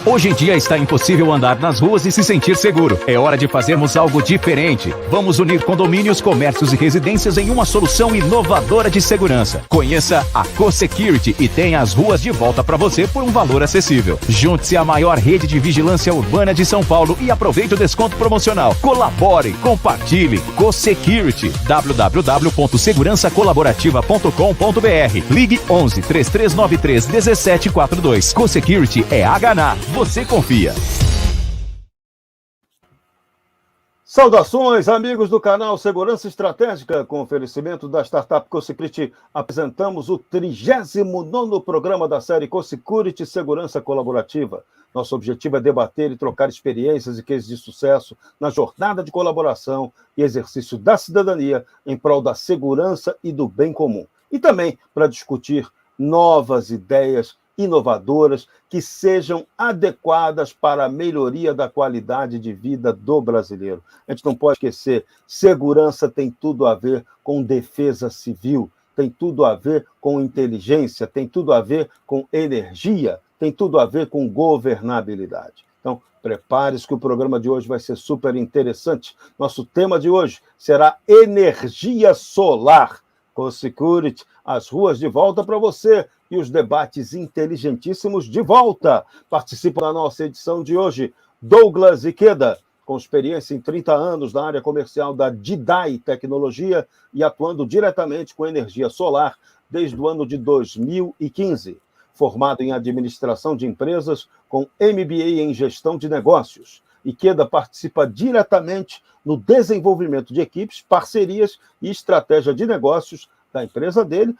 Hoje em dia está impossível andar nas ruas e se sentir seguro. É hora de fazermos algo diferente. Vamos unir condomínios, comércios e residências em uma solução inovadora de segurança. Conheça a CoSecurity e tenha as ruas de volta para você por um valor acessível. Junte-se à maior rede de vigilância urbana de São Paulo e aproveite o desconto promocional. Colabore, compartilhe. CoSecurity. www.segurançacolaborativa.com.br. Ligue 11 3393 1742. CoSecurity é HNA. Você confia. Saudações, amigos do canal Segurança Estratégica. Com oferecimento da startup CoSecurity, apresentamos o 39º programa da série CoSecurity Segurança Colaborativa. Nosso objetivo é debater e trocar experiências e cases de sucesso na jornada de colaboração e exercício da cidadania em prol da segurança e do bem comum. E também para discutir novas ideias inovadoras que sejam adequadas para a melhoria da qualidade de vida do brasileiro. A gente não pode esquecer, segurança tem tudo a ver com defesa civil, tem tudo a ver com inteligência, tem tudo a ver com energia, tem tudo a ver com governabilidade. Então, prepare-se que o programa de hoje vai ser super interessante. Nosso tema de hoje será energia solar. CoSecurity, as ruas de volta para você e os debates inteligentíssimos de volta. Participam da nossa edição de hoje Douglas Ikeda, com experiência em 30 anos na área comercial da Didai Tecnologia e atuando diretamente com energia solar desde o ano de 2015. Formado em administração de empresas com MBA em gestão de negócios. Ikeda participa diretamente no desenvolvimento de equipes, parcerias e estratégia de negócios da empresa dele,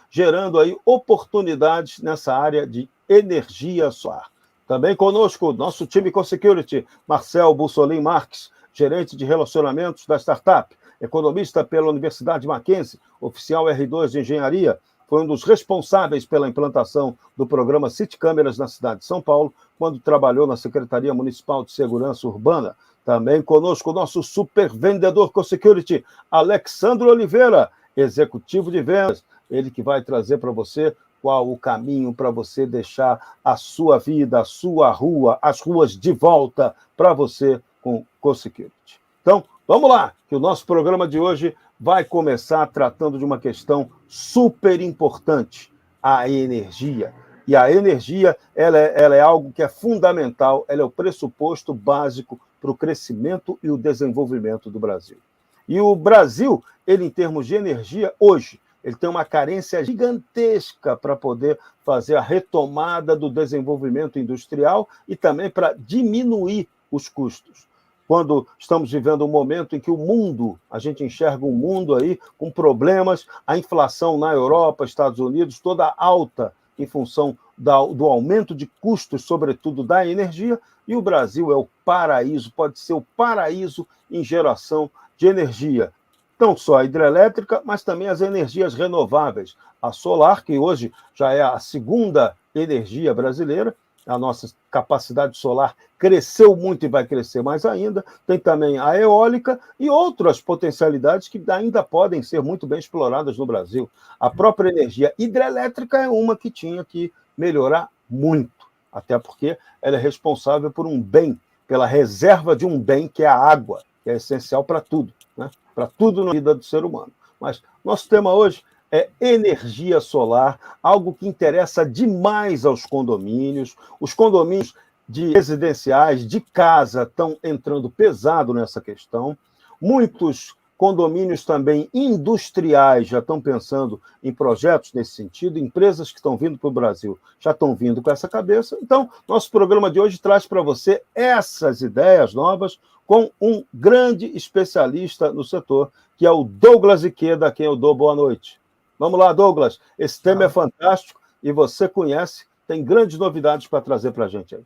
gerando aí oportunidades nessa área de energia solar. Também conosco, nosso time CoSecurity, Marcel Bussolin Marques, gerente de relacionamentos da startup, economista pela Universidade Mackenzie, oficial R2 de engenharia, foi um dos responsáveis pela implantação do programa City Câmeras na cidade de São Paulo, quando trabalhou na Secretaria Municipal de Segurança Urbana. Também conosco o nosso super vendedor CoSecurity, Alexandre Oliveira, executivo de vendas, ele que vai trazer para você qual o caminho para você deixar a sua vida, a sua rua, as ruas de volta para você com CoSecurity. Então, vamos lá, que o nosso programa de hoje vai começar tratando de uma questão super importante, a energia. E a energia, ela é algo que é fundamental, ela é o pressuposto básico para o crescimento e o desenvolvimento do Brasil. E o Brasil, ele em termos de energia, hoje, ele tem uma carência gigantesca para poder fazer a retomada do desenvolvimento industrial e também para diminuir os custos. Quando estamos vivendo um momento em que o mundo, a gente enxerga um mundo aí com problemas, a inflação na Europa, Estados Unidos, toda alta em função do aumento de custos, sobretudo da energia, e o Brasil é o paraíso, pode ser o paraíso em geração de energia. Não só a hidrelétrica, mas também as energias renováveis. A solar, que hoje já é a segunda energia brasileira, a nossa capacidade solar cresceu muito e vai crescer mais ainda. Tem também a eólica e outras potencialidades que ainda podem ser muito bem exploradas no Brasil. A própria energia hidrelétrica é uma que tinha que melhorar muito, até porque ela é responsável por um bem, pela reserva de um bem que é a água, que é essencial para tudo, né? Para tudo na vida do ser humano. Mas nosso tema hoje é energia solar, algo que interessa demais aos condomínios. Os condomínios de residenciais, de casa, estão entrando pesado nessa questão. Muitos condomínios também industriais já estão pensando em projetos nesse sentido, empresas que estão vindo para o Brasil já estão vindo com essa cabeça. Então, nosso programa de hoje traz para você essas ideias novas com um grande especialista no setor, que é o Douglas Ikeda, a quem eu dou boa noite. Vamos lá, Douglas. Esse tema é fantástico e você conhece, tem grandes novidades para trazer para a gente aí.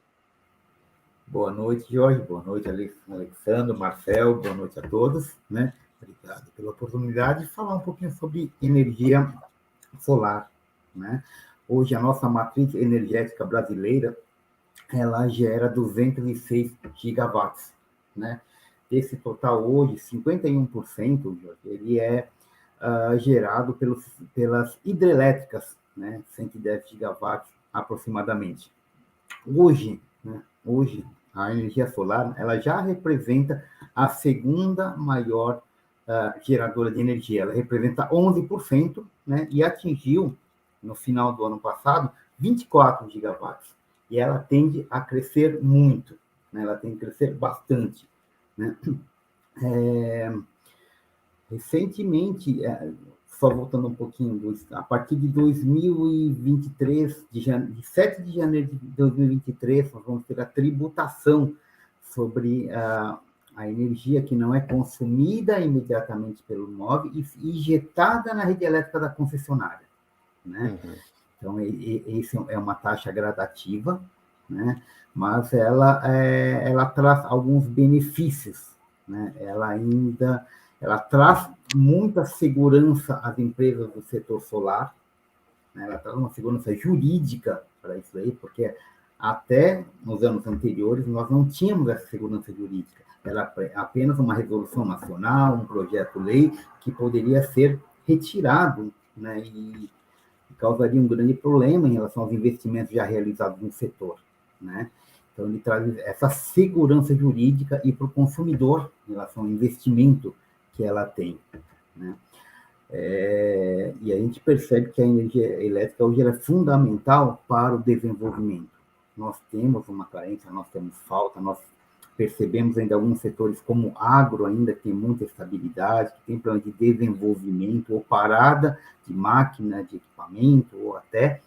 Boa noite, Jorge. Boa noite, Alexandre, Marcel. Boa noite a todos, né? Obrigado pela oportunidade de falar um pouquinho sobre energia solar, né? Hoje, a nossa matriz energética brasileira, ela gera 206 gigawatts, né? Esse total hoje, 51%, Jorge, ele é gerado pelas hidrelétricas, né? 110 gigawatts aproximadamente. Hoje, né, hoje, a energia solar ela já representa a segunda maior geradora de energia. Ela representa 11%, né, e atingiu, no final do ano passado, 24 gigawatts. E ela tende a crescer muito, né, ela tende a crescer bastante. Né? Recentemente, só voltando um pouquinho, a partir de 2023, de 7 de janeiro de 2023, nós vamos ter a tributação sobre a energia que não é consumida imediatamente pelo imóvel e injetada na rede elétrica da concessionária. Né? Uhum. Então, isso é uma taxa gradativa, né? Mas ela traz alguns benefícios. Né? Ela traz muita segurança às empresas do setor solar, né? Ela traz uma segurança jurídica para isso aí, porque até nos anos anteriores nós não tínhamos essa segurança jurídica. Era apenas uma resolução nacional, um projeto-lei que poderia ser retirado, né? E causaria um grande problema em relação aos investimentos já realizados no setor. Né? Então, ele traz essa segurança jurídica e para o consumidor em relação ao investimento que ela tem. Né? E a gente percebe que a energia elétrica hoje é fundamental para o desenvolvimento. Nós temos uma carência, nós temos falta, nós percebemos ainda alguns setores como agro ainda que tem muita estabilidade, que tem plano de desenvolvimento ou parada de máquina, de equipamento, ou até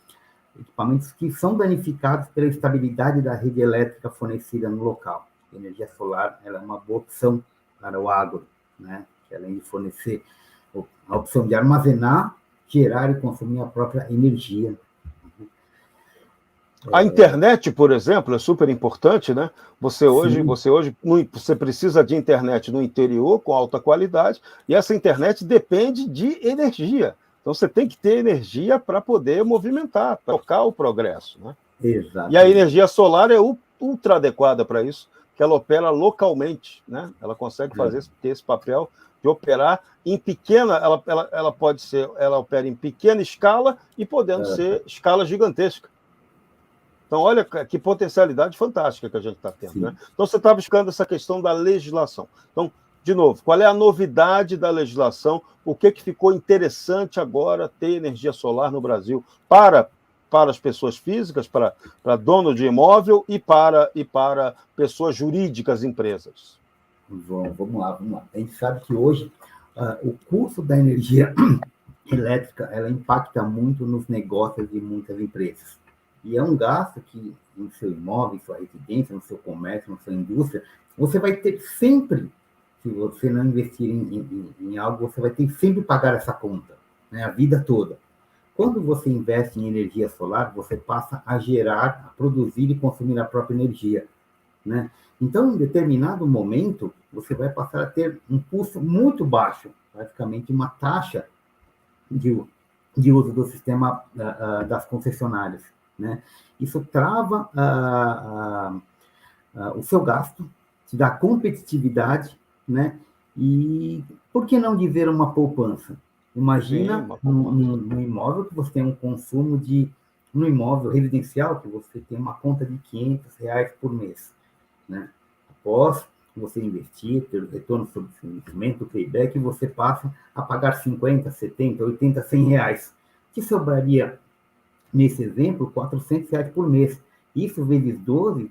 equipamentos que são danificados pela estabilidade da rede elétrica fornecida no local. A energia solar ela é uma boa opção para o agro, né? Que além de fornecer a opção de armazenar, gerar e consumir a própria energia. A internet, por exemplo, é super importante, né? Você hoje você precisa de internet no interior com alta qualidade e essa internet depende de energia. Então você tem que ter energia para poder movimentar, para tocar o progresso, né? Exatamente. E a energia solar é ultra adequada para isso, que ela opera localmente, né? Ela consegue ter esse papel de operar em pequena, ela opera em pequena escala e podendo ser escala gigantesca. Então, olha que potencialidade fantástica que a gente está tendo. Né? Então, você está buscando essa questão da legislação. Então, de novo, qual é a novidade da legislação? O que ficou interessante agora ter energia solar no Brasil para as pessoas físicas, para dono de imóvel e para pessoas jurídicas, empresas? Vamos lá. A gente sabe que hoje o custo da energia elétrica ela impacta muito nos negócios de muitas empresas. E é um gasto que, no seu imóvel, em sua residência, no seu comércio, na sua indústria, você vai ter sempre, se você não investir em algo, você vai ter que sempre pagar essa conta, né, a vida toda. Quando você investe em energia solar, você passa a gerar, a produzir e consumir a própria energia. Né? Então, em determinado momento, você vai passar a ter um custo muito baixo, praticamente uma taxa de uso do sistema das concessionárias. Né? Isso trava o seu gasto, te dá competitividade, né? E por que não dizer uma poupança? Imagina num imóvel que você tem um consumo no imóvel residencial, que você tem uma conta de R$500 por mês. Né? Após você investir, ter o retorno sobre o seu investimento, o payback, você passa a pagar 50, 70, 80, R$100, que sobraria, nesse exemplo, R$400 por mês. Isso vezes 12,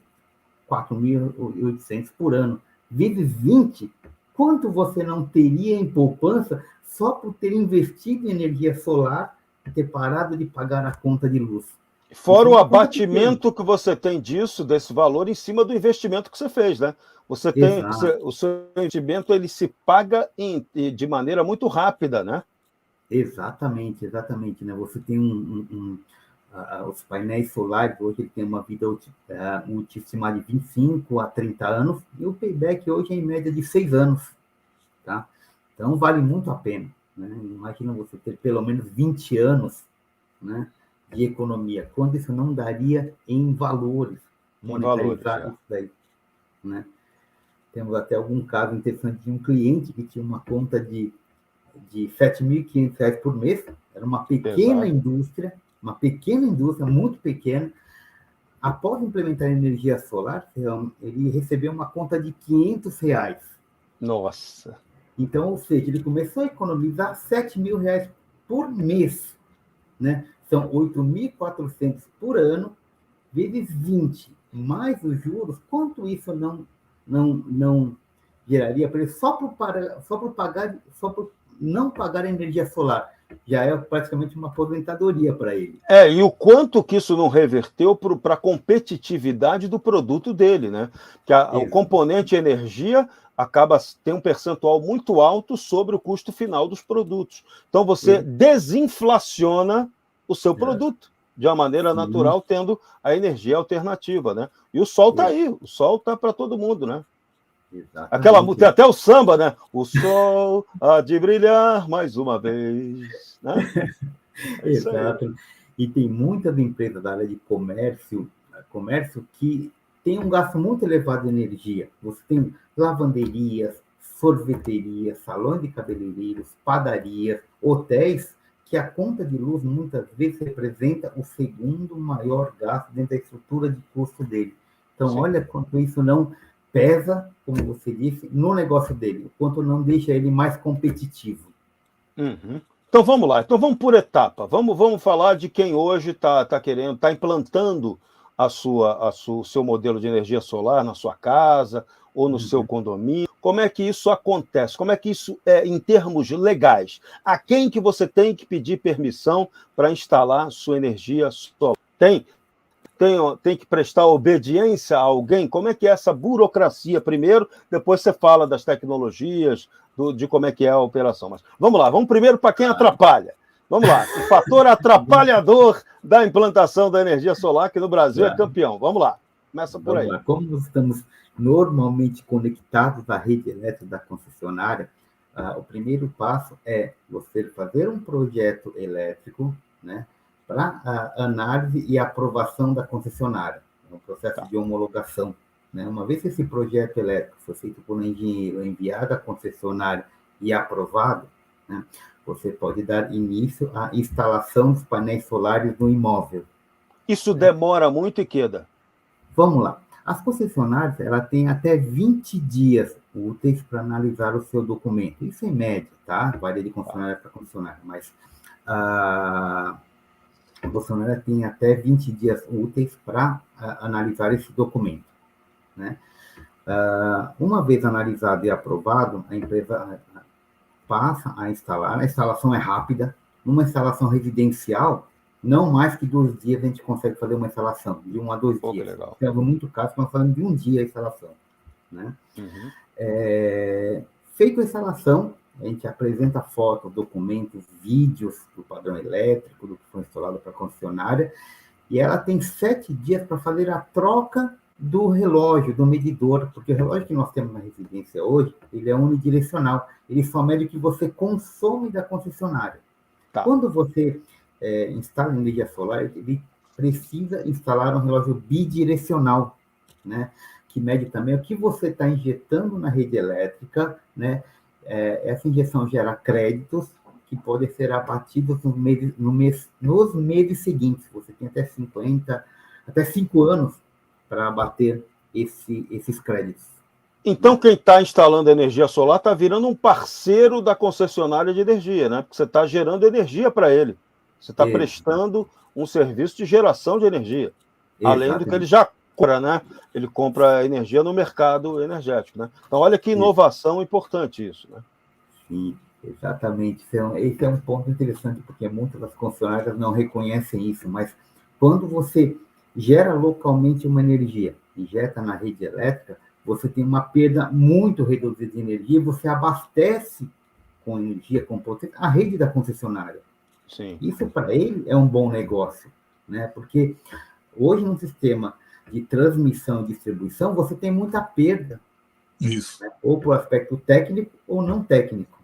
4.800 por ano. Vezes 20, quanto você não teria em poupança só por ter investido em energia solar e ter parado de pagar a conta de luz? Fora o abatimento que você tem desse valor, em cima do investimento que você fez, né? O seu investimento ele se paga de maneira muito rápida, né? Exatamente. Né? Você tem os painéis solares, hoje ele tem uma vida útil estimada de 25 a 30 anos, e o payback hoje é em média de 6 anos. Tá? Então, vale muito a pena. Né? Imagina você ter pelo menos 20 anos, né, de economia. Quando isso não daria em valores, monetarizar isso daí. Né? Temos até algum caso interessante de um cliente que tinha uma conta de R$7.500 por mês, era uma pequena indústria, muito pequena, após implementar a energia solar, ele recebeu uma conta de R$ 500. Nossa. Então, ou seja, ele começou a economizar R$ 7.000 por mês, né? São 8.400 por ano, vezes 20, mais os juros. Quanto isso não geraria para ele só por não pagar a energia solar? Já é praticamente uma aposentadoria para ele. E o quanto que isso não reverteu para a competitividade do produto dele, né? Que o componente energia tem um percentual muito alto sobre o custo final dos produtos. Então você desinflaciona o seu produto de uma maneira natural, tendo a energia alternativa, né? E o sol está aí, o sol está para todo mundo, né? Tem até o samba, né? O sol há de brilhar mais uma vez, né? Exato. E tem muitas empresas da área de comércio que tem um gasto muito elevado de energia. Você tem lavanderias, sorveterias, salões de cabeleireiros, padarias, hotéis, que a conta de luz muitas vezes representa o segundo maior gasto dentro da estrutura de custo dele. Então, olha quanto isso não pesa, como você disse, no negócio dele, o quanto não deixa ele mais competitivo. Uhum. Então vamos lá, vamos por etapa. Vamos falar de quem hoje está implantando o seu modelo de energia solar na sua casa ou no seu condomínio. Como é que isso acontece? Como é que isso é em termos legais? A quem que você tem que pedir permissão para instalar sua energia solar? Tem que prestar obediência a alguém? Como é que é essa burocracia primeiro? Depois você fala das tecnologias, de como é que é a operação. Mas vamos lá, vamos primeiro para quem atrapalha. Vamos lá, o fator atrapalhador da implantação da energia solar, que no Brasil é campeão. Vamos lá, começa por aí. Como nós estamos normalmente conectados à rede elétrica da concessionária, o primeiro passo é você fazer um projeto elétrico, né, para análise e aprovação da concessionária, um processo de homologação. Né? Uma vez que esse projeto elétrico foi feito por um engenheiro, enviado à concessionária e aprovado, né, você pode dar início à instalação dos painéis solares no imóvel. Isso demora muito, Ikeda? Vamos lá. As concessionárias ela têm até 20 dias úteis para analisar o seu documento. Isso em média, tá? Varia de concessionária para concessionária, mas a concessionária tem até 20 dias úteis para analisar esse documento. Né? Uma vez analisado e aprovado, a empresa passa a instalar. A instalação é rápida. Numa instalação residencial, não mais que 2 dias a gente consegue fazer uma instalação, de 1 a 2 dias. Legal. Tem muito caso que nós falamos de 1 dia a instalação. Né? Feita a instalação, a gente apresenta fotos, documentos, vídeos do padrão elétrico, do que foi instalado para a concessionária, e ela tem 7 dias para fazer a troca do relógio, do medidor, porque o relógio que nós temos na residência hoje, ele é unidirecional, ele só mede o que você consome da concessionária. Tá. Quando você instala energia solar, ele precisa instalar um relógio bidirecional, né, que mede também o que você está injetando na rede elétrica, né. Essa injeção gera créditos que podem ser abatidos nos meses seguintes. Você tem até 5 anos para abater esses créditos. Então, quem está instalando energia solar está virando um parceiro da concessionária de energia, né? Porque você está gerando energia para ele. Você está prestando um serviço de geração de energia. Exatamente. Além do que ele já compra, né? Ele compra energia no mercado energético, né? Então, olha que inovação importante isso, né? Sim, exatamente. Esse é um ponto interessante, porque muitas das concessionárias não reconhecem isso, mas quando você gera localmente uma energia, injeta na rede elétrica, você tem uma perda muito reduzida de energia, você abastece com energia, com potência, a rede da concessionária. Sim. Isso, para ele, é um bom negócio, né? Porque hoje, no sistema de transmissão e distribuição, você tem muita perda. Isso. Né? Ou por aspecto técnico ou não técnico,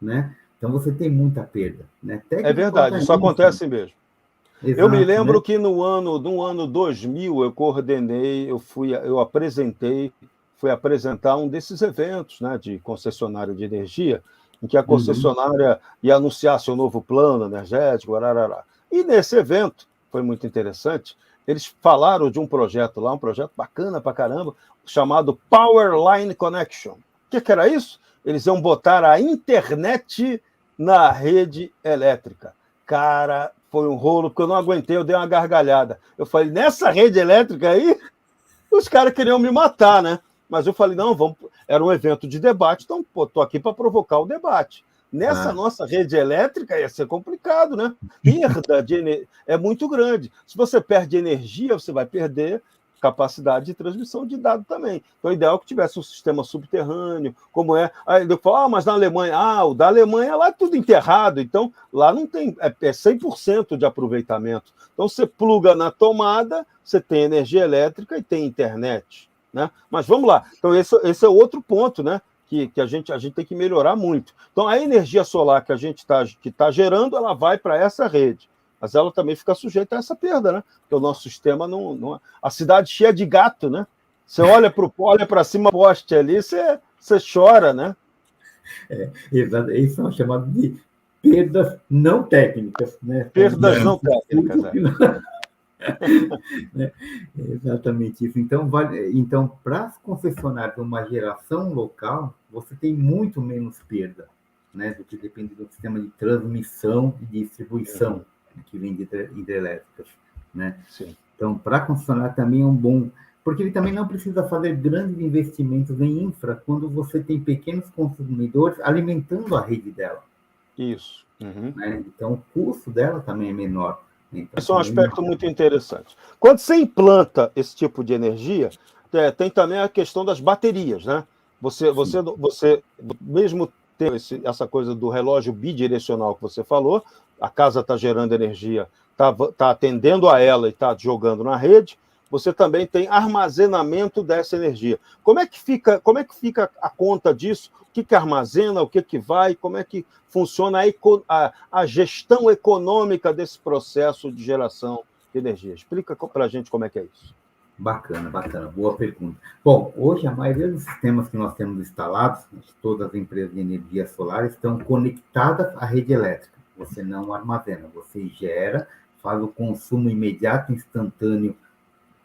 né? Então, você tem muita perda. Né? É verdade, isso acontece mesmo. Exato, eu me lembro, né, que no ano 2000 eu coordenei, fui apresentar um desses eventos, né, de concessionária de energia, em que a concessionária ia anunciar seu novo plano energético, ararará. E nesse evento, foi muito interessante, eles falaram de um projeto lá, um projeto bacana pra caramba, chamado Power Line Connection. O que era isso? Eles iam botar a internet na rede elétrica. Cara, foi um rolo, porque eu não aguentei, eu dei uma gargalhada. Eu falei, nessa rede elétrica aí, os caras queriam me matar, né? Mas eu falei, não, vamos. Era um evento de debate, então, pô, tô aqui para provocar o debate. Nessa nossa rede elétrica ia ser complicado, né? Perda de energia é muito grande. Se você perde energia, você vai perder capacidade de transmissão de dados também. Então, o ideal é que tivesse um sistema subterrâneo, como é. Aí eu falo, mas na Alemanha, o da Alemanha lá é tudo enterrado, então lá não tem, é 100% de aproveitamento. Então, você pluga na tomada, você tem energia elétrica e tem internet, né? Mas vamos lá. Então, esse é outro ponto, né? Que a gente tem que melhorar muito. Então, a energia solar que a gente está gerando, ela vai para essa rede. Mas ela também fica sujeita a essa perda, né? Porque o nosso sistema não. A cidade cheia de gato, né? Você olha para cima, poste ali, você chora, né? Exato. Isso são chamados de perdas não técnicas, né? Perdas não técnicas, né? Exatamente isso. Então, para as concessionárias de uma geração local, você tem muito menos perda, né? Do que depende do sistema de transmissão e distribuição que vem de hidrelétricas, né? Sim. Então, para a concessionária também é um bom, porque ele também não precisa fazer grandes investimentos em infra quando você tem pequenos consumidores alimentando a rede dela. Isso. Uhum. Né? Então, o custo dela também é menor. Então, isso é um aspecto muito interessante. Quando você implanta esse tipo de energia, tem também a questão das baterias, né? Você mesmo ter essa coisa do relógio bidirecional que você falou, a casa está gerando energia, está atendendo a ela e está jogando na rede, você também tem armazenamento dessa energia. Como é que fica a conta disso? O que armazena, o que vai, como é que funciona a gestão econômica desse processo de geração de energia? Explica para a gente como é que é isso. Bacana, boa pergunta. Bom, hoje a maioria dos sistemas que nós temos instalados, todas as empresas de energia solar, estão conectadas à rede elétrica. Você não armazena, você gera, faz o consumo imediato, instantâneo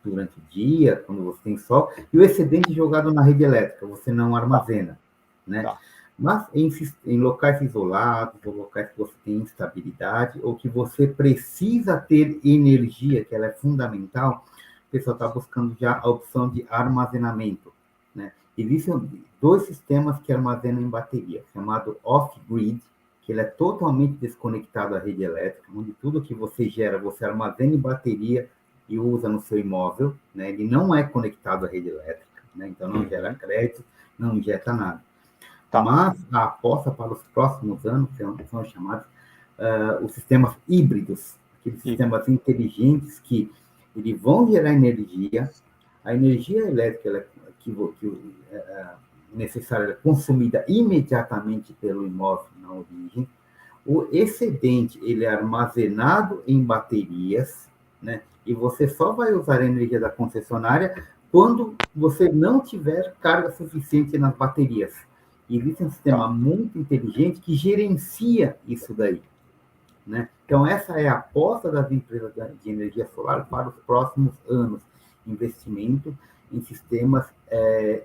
durante o dia, quando você tem sol, e o excedente jogado na rede elétrica, você não armazena, né? Tá. Mas em locais isolados, ou locais que você tem instabilidade, ou que você precisa ter energia, que ela é fundamental, o pessoal está buscando já a opção de armazenamento, né? Existem 2 sistemas que armazenam em bateria, chamado off-grid, que ele é totalmente desconectado à rede elétrica, onde tudo que você gera, você armazena em bateria e usa no seu imóvel, né? Ele não é conectado à rede elétrica, né? Então não gera crédito, não injeta nada. Tá. Mas a aposta para os próximos anos são chamados os sistemas híbridos, aqueles sistemas inteligentes que eles vão gerar energia, a energia elétrica necessária é consumida imediatamente pelo imóvel na origem, o excedente ele é armazenado em baterias, né? E você só vai usar a energia da concessionária quando você não tiver carga suficiente nas baterias. E existe um sistema muito inteligente que gerencia isso daí, né? Então, essa é a aposta das empresas de energia solar para os próximos anos. Investimento em sistemas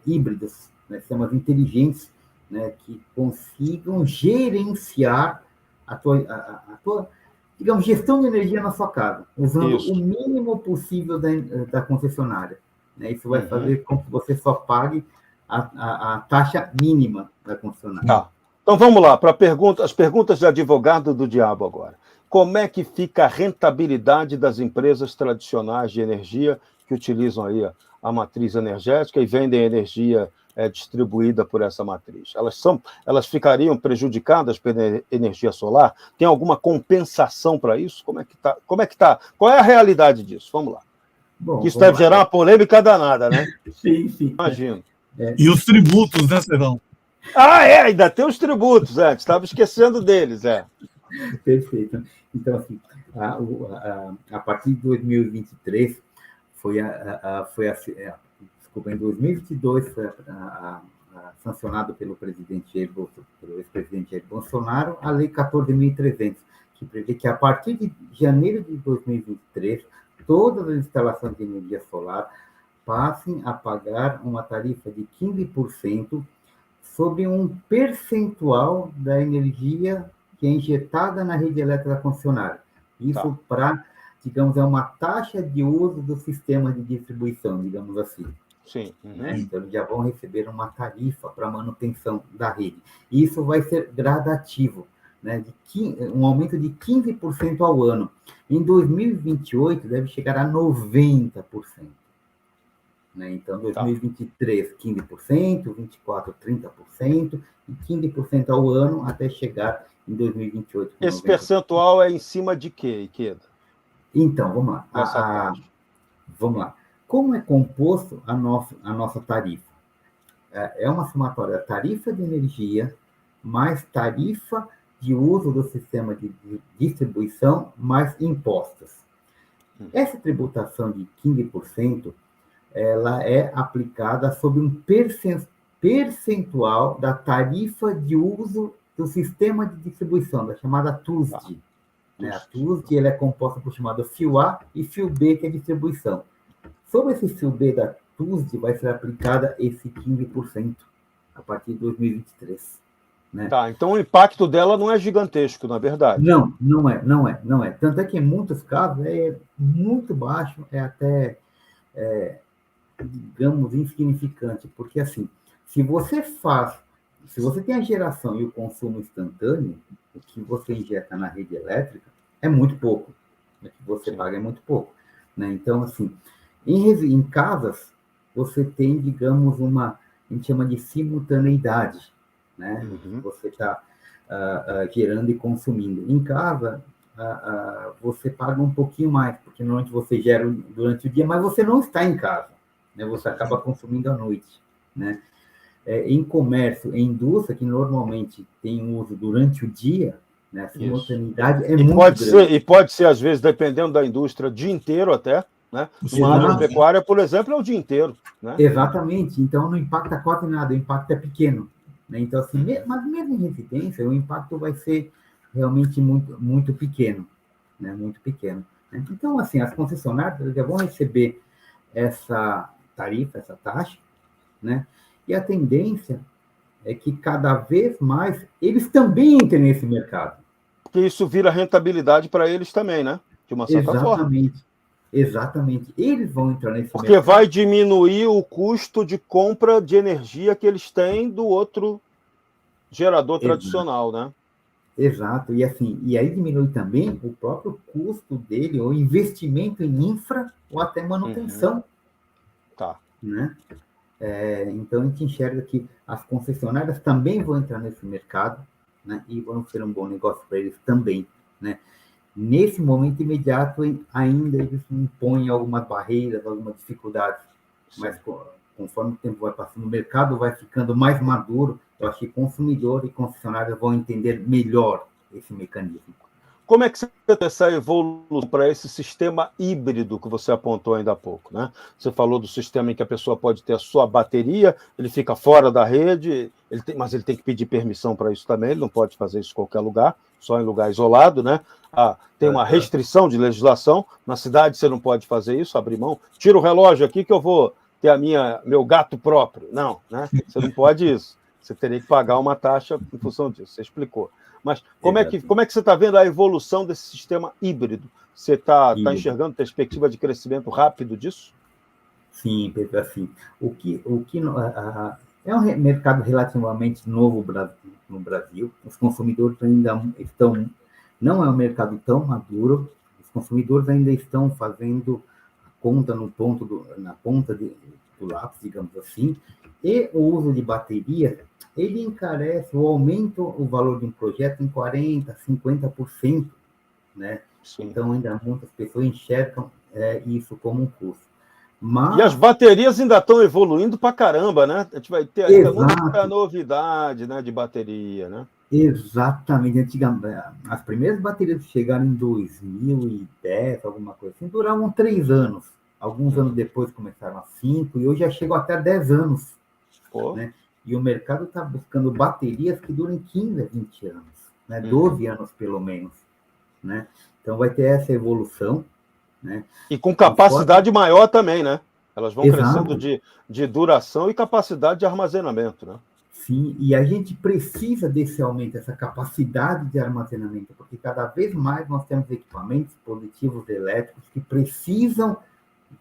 híbridos, né? Sistemas inteligentes, né? Que consigam gerenciar a tua digamos, gestão de energia na sua casa, usando o mínimo possível da concessionária, né? Isso vai fazer com que você só pague a taxa mínima da concessionária. Tá. Então vamos lá, para as perguntas de advogado do diabo agora. Como é que fica a rentabilidade das empresas tradicionais de energia que utilizam aí a matriz energética e vendem energia distribuída por essa matriz? Elas ficariam prejudicadas pela energia solar? Tem alguma compensação para isso? Como é que tá? Qual é a realidade disso? Vamos lá. Bom, isso deve gerar uma polêmica danada, né? Sim. Imagino. E os tributos, né, Serrão? Ainda tem os tributos, estava esquecendo deles, Perfeito. Então, assim, a partir de 2023, em 2022, foi sancionado pelo ex-presidente Jair Bolsonaro, a Lei 14.300, que prevê que a partir de janeiro de 2023, todas as instalações de energia solar passem a pagar uma tarifa de 15% sobre um percentual da energia que é injetada na rede elétrica concessionária. Isso para, digamos, é uma taxa de uso do sistema de distribuição, digamos assim. Sim. Né? Então, eles já vão receber uma tarifa para manutenção da rede. E isso vai ser gradativo, né? Um aumento de 15% ao ano. Em 2028, deve chegar a 90%. Né? Então, 2023, 15%, 24, 30%, e 15% ao ano, até chegar em 2028. Esse percentual é em cima de quê, Ikeda? Então, vamos lá. Vamos lá. Como é composto a nossa tarifa? É uma somatória da tarifa de energia mais tarifa de uso do sistema de distribuição mais impostos. Essa tributação de 15%, ela é aplicada sobre um percentual da tarifa de uso do sistema de distribuição, da chamada TUSD. Né? A TUSD ela é composta por chamado fio A e fio B, que é distribuição. Sobre esse fio B da TUSD vai ser aplicada esse 15% a partir de 2023. Né? Então o impacto dela não é gigantesco, na verdade. Não é. Tanto é que em muitos casos é muito baixo, é até, digamos, insignificante, porque assim, se você tem a geração e o consumo instantâneo, o que você injeta na rede elétrica é muito pouco, o que você paga é muito pouco. Né? Então, assim, em casas, você tem, digamos, a gente chama de simultaneidade, né? Você está gerando e consumindo. Em casa, você paga um pouquinho mais, porque normalmente você gera durante o dia, mas você não está em casa, né? Você acaba consumindo à noite, né? Em comércio, em indústria, que normalmente tem uso durante o dia, né? A simultaneidade é muito grande. E pode ser, às vezes, dependendo da indústria, o dia inteiro até. Né? Uma agropecuária, por exemplo, é o dia inteiro. Né? Exatamente. Então, não impacta quase nada, o impacto é pequeno. Né? Então, assim, mas mesmo em residência, o impacto vai ser realmente muito, muito pequeno. Né? Muito pequeno. Né? Então, assim, as concessionárias já vão receber essa tarifa, essa taxa, né? E a tendência é que cada vez mais eles também entrem nesse mercado. Porque isso vira rentabilidade para eles também, né? De uma certa forma. Exatamente. Eles vão entrar nesse mercado. Porque vai diminuir o custo de compra de energia que eles têm do outro gerador tradicional, né? Exato. E assim, e aí diminui também o próprio custo dele, o investimento em infra ou até manutenção. Né? Então, a gente enxerga que as concessionárias também vão entrar nesse mercado, né? E vão ser um bom negócio para eles também, né? Nesse momento imediato, ainda eles impõem algumas barreiras, algumas dificuldades, mas conforme o tempo vai passando, o mercado vai ficando mais maduro, eu acho que consumidor e concessionárias vão entender melhor esse mecanismo. Como é que você vê essa evolução para esse sistema híbrido que você apontou ainda há pouco, né? Você falou do sistema em que a pessoa pode ter a sua bateria, ele fica fora da rede, mas ele tem que pedir permissão para isso também, ele não pode fazer isso em qualquer lugar, só em lugar isolado, né? Tem uma restrição de legislação, na cidade você não pode fazer isso, abrir mão, tira o relógio aqui que eu vou ter meu gato próprio. Não, né? Você não pode isso, você teria que pagar uma taxa em função disso, você explicou. Mas como é que você está vendo a evolução desse sistema híbrido? Você está enxergando perspectiva de crescimento rápido disso? Sim, Pedro, assim, é um mercado relativamente novo no Brasil. Os consumidores ainda estão... Não é um mercado tão maduro. Os consumidores ainda estão fazendo a conta na ponta do lápis, digamos assim. E o uso de bateria, ele encarece ou aumenta o valor de um projeto em 40%, 50%, né? Então, ainda muitas pessoas enxergam isso como um custo. Mas... E as baterias ainda estão evoluindo para caramba, né? A gente vai ter ainda muita novidade, né, de bateria, né? Exatamente. Antigamente, as primeiras baterias que chegaram em 2010, alguma coisa assim, duravam 3 anos. Alguns anos depois começaram a 5, e hoje já chegam até 10 anos. Né? E o mercado está buscando baterias que durem 15 a 20 anos, né? 12 anos pelo menos. Né? Então vai ter essa evolução, né? E com capacidade maior também, né? Elas vão crescendo de duração e capacidade de armazenamento, né? Sim, e a gente precisa desse aumento, essa capacidade de armazenamento, porque cada vez mais nós temos equipamentos, dispositivos elétricos que precisam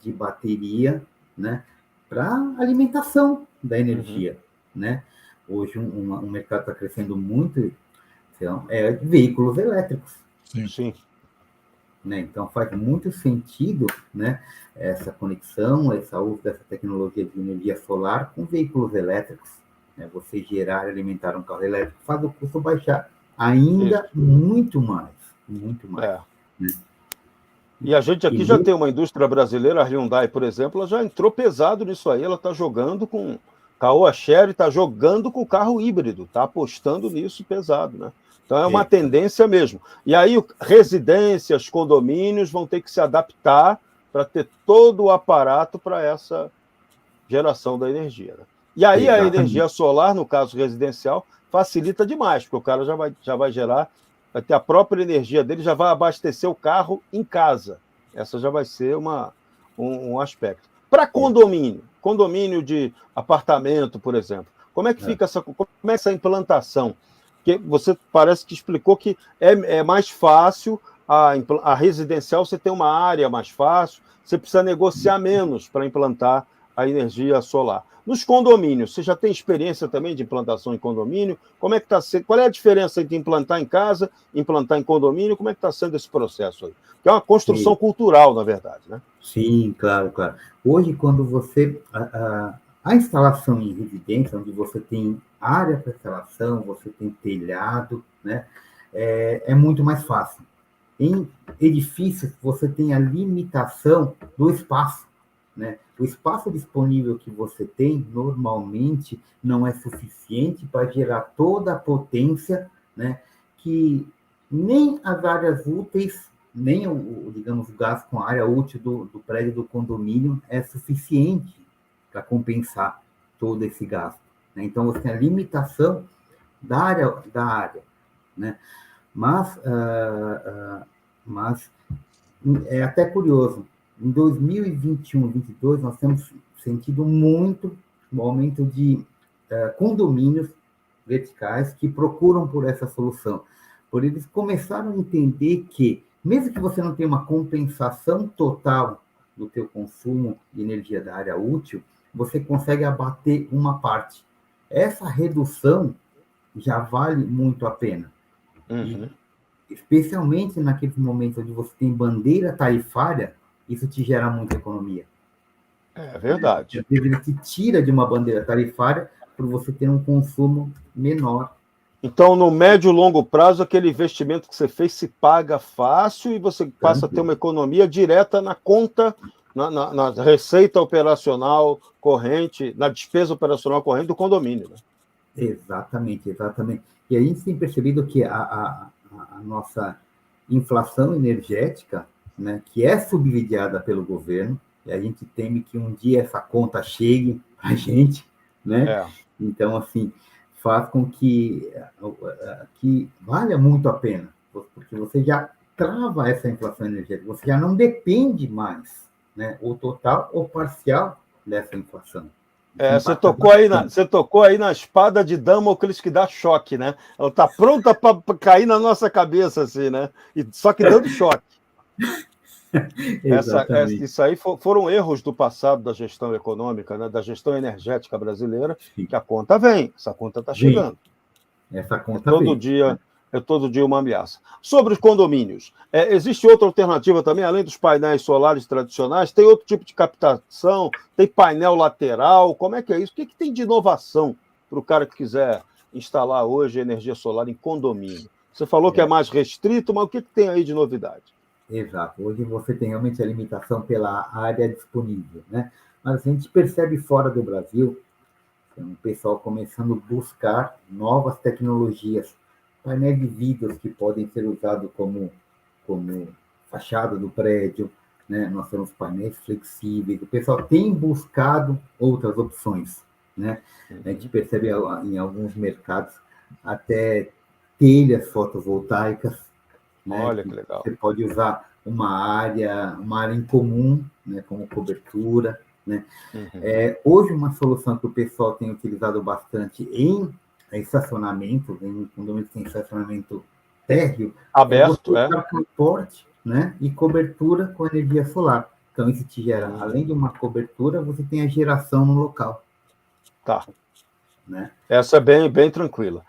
de bateria, né, para alimentação da energia, né? Hoje um mercado está crescendo muito, então, veículos elétricos. Sim. Né? Então faz muito sentido, né, essa conexão, essa uso dessa tecnologia de energia solar com veículos elétricos. Né? Você gerar e alimentar um carro elétrico faz o custo baixar ainda muito mais. Muito mais. Né? E a gente aqui já tem uma indústria brasileira, a Hyundai, por exemplo, ela já entrou pesado nisso aí, ela está jogando com Caoa Chery, está jogando com o carro híbrido, está apostando nisso pesado, né? Então é uma tendência mesmo. E aí residências, condomínios vão ter que se adaptar para ter todo o aparato para essa geração da energia. Né? E aí a energia solar, no caso residencial, facilita demais, porque o cara já vai gerar, vai ter a própria energia dele, já vai abastecer o carro em casa. Essa já vai ser um aspecto. Para condomínio de apartamento, por exemplo, como é que fica essa implantação? Porque você parece que explicou que é mais fácil, a residencial você tem uma área mais fácil, você precisa negociar menos para implantar a energia solar. Nos condomínios, você já tem experiência também de implantação em condomínio? Como é que está sendo? Qual é a diferença entre implantar em casa e implantar em condomínio? Como é que está sendo esse processo aí? Que é uma construção cultural, na verdade, né? Sim, claro. Hoje, quando você... A instalação em residência, onde você tem área para instalação, você tem telhado, né? É muito mais fácil. Em edifícios, você tem a limitação do espaço, né? O espaço disponível que você tem, normalmente, não é suficiente para gerar toda a potência, né? Que nem as áreas úteis, nem digamos, o gasto com a área útil do prédio do condomínio é suficiente para compensar todo esse gasto. Né? Então, você tem a limitação da área, né? Mas é até curioso, em 2021, 2022, nós temos sentido muito o aumento de condomínios verticais que procuram por essa solução. Por eles começaram a entender que, mesmo que você não tenha uma compensação total do teu consumo de energia da área útil, você consegue abater uma parte. Essa redução já vale muito a pena. E, especialmente naqueles momentos onde você tem bandeira tarifária, isso te gera muita economia. É verdade. Ele te tira de uma bandeira tarifária para você ter um consumo menor. Então, no médio e longo prazo, aquele investimento que você fez se paga fácil e você passa a ter uma economia direta na conta, na receita operacional corrente, na despesa operacional corrente do condomínio. Né? Exatamente. E a gente tem percebido que a nossa inflação energética, né, que é subsidiada pelo governo, e a gente teme que um dia essa conta chegue a gente, né? Então, assim, faz com que valha muito a pena, porque você já trava essa inflação energética, você já não depende mais, né, ou total ou parcial dessa inflação. Você tocou aí na espada de Damocles que dá choque, né? Ela está pronta para cair na nossa cabeça, assim, né? Só que dando choque. Isso aí foram erros do passado da gestão econômica, né? Da gestão energética brasileira, que a conta vem, essa conta está chegando. Essa conta é todo dia uma ameaça. Sobre os condomínios, existe outra alternativa também, além dos painéis solares tradicionais? Tem outro tipo de captação? Tem painel lateral? Como é que é isso? O que tem de inovação para o cara que quiser instalar hoje energia solar em condomínio? Você falou que é mais restrito, mas o que tem aí de novidade? Exato. Hoje você tem realmente a limitação pela área disponível, né? Mas a gente percebe fora do Brasil, o pessoal começando a buscar novas tecnologias, painéis de vidros que podem ser usados como fachada do prédio, né? Nós temos painéis flexíveis, o pessoal tem buscado outras opções, né? A gente percebe em alguns mercados até telhas fotovoltaicas, né? Olha que legal. Você pode usar uma área em comum, né, como cobertura, né? Uhum. Hoje, uma solução que o pessoal tem utilizado bastante em estacionamento, em condomínio que tem estacionamento térreo, Aberto, você usar transporte, né, e cobertura com energia solar. Então, isso te gera, além de uma cobertura, você tem a geração no local. Tá. Né? Essa é bem tranquila.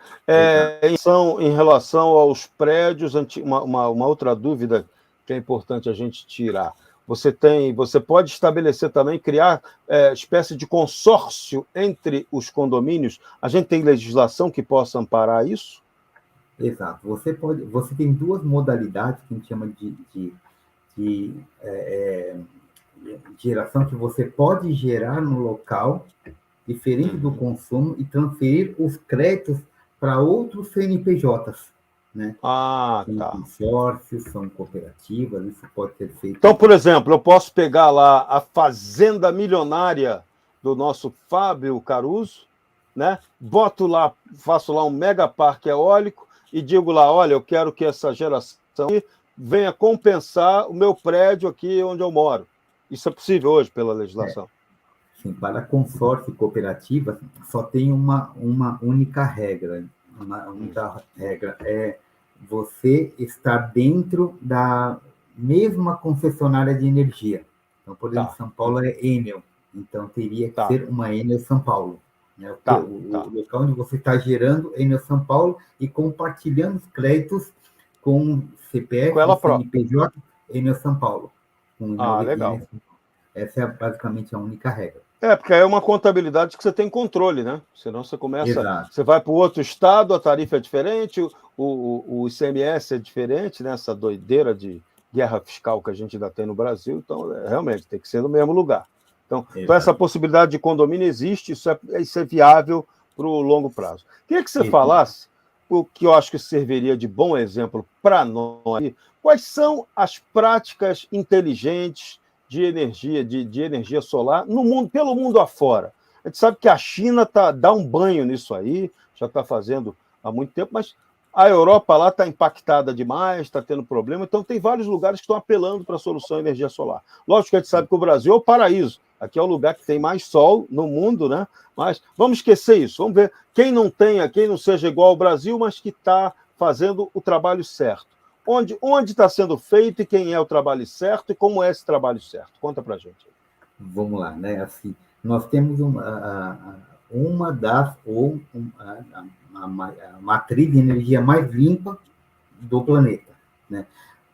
Em relação aos prédios, uma outra dúvida que é importante a gente tirar. Você pode estabelecer também, criar espécie de consórcio entre os condomínios. A gente tem legislação que possa amparar isso? Exato. Você tem duas modalidades que a gente chama de geração, que você pode gerar no local, diferente do consumo, e transferir os créditos para outros CNPJs, né? São consórcios, são cooperativas, isso pode ser feito. Então, por exemplo, eu posso pegar lá a fazenda milionária do nosso Fábio Caruso, né? Boto lá, faço lá um mega parque eólico e digo lá, olha, eu quero que essa geração venha compensar o meu prédio aqui onde eu moro. Isso é possível hoje pela legislação? Sim, para consórcio e cooperativa só tem uma única regra. Uma única regra é você estar dentro da mesma concessionária de energia. Então, por exemplo, São Paulo é Enel, então teria que ser uma Enel São Paulo. Né? O local onde você está gerando Enel São Paulo e compartilhando os créditos com CPF, com ela CNPJ, Enel São Paulo. Legal. Essa é basicamente a única regra. Porque é uma contabilidade que você tem controle, né? Senão você começa... Exato. Você vai para o outro estado, a tarifa é diferente, o ICMS é diferente, né? Essa doideira de guerra fiscal que a gente ainda tem no Brasil, então, realmente, tem que ser no mesmo lugar. Então essa possibilidade de condomínio existe, isso é viável para o longo prazo. Queria que você falasse, o que eu acho que serviria de bom exemplo para nós, quais são as práticas inteligentes de energia solar no mundo, pelo mundo afora. A gente sabe que a China dá um banho nisso aí, já está fazendo há muito tempo, mas a Europa lá está impactada demais, está tendo problema, então tem vários lugares que estão apelando para a solução de energia solar. Lógico que a gente sabe que o Brasil é o paraíso, aqui é o lugar que tem mais sol no mundo, né? Mas vamos esquecer isso, vamos ver quem não seja igual ao Brasil, mas que está fazendo o trabalho certo. Onde está sendo feito e quem é o trabalho certo e como é esse trabalho certo? Conta para a gente. Vamos lá, né? Assim, nós temos a matriz de energia mais limpa do planeta, né?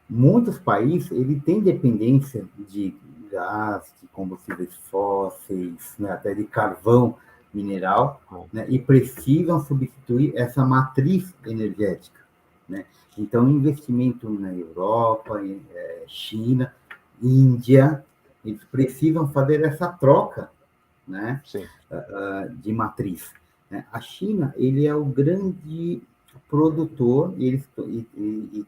Muitos países têm dependência de gás, de combustíveis fósseis, né? Até de carvão mineral, né? E precisam substituir essa matriz energética, né? Então, investimento na Europa, China, Índia, eles precisam fazer essa troca, né, de matriz. A China, ele é o grande produtor e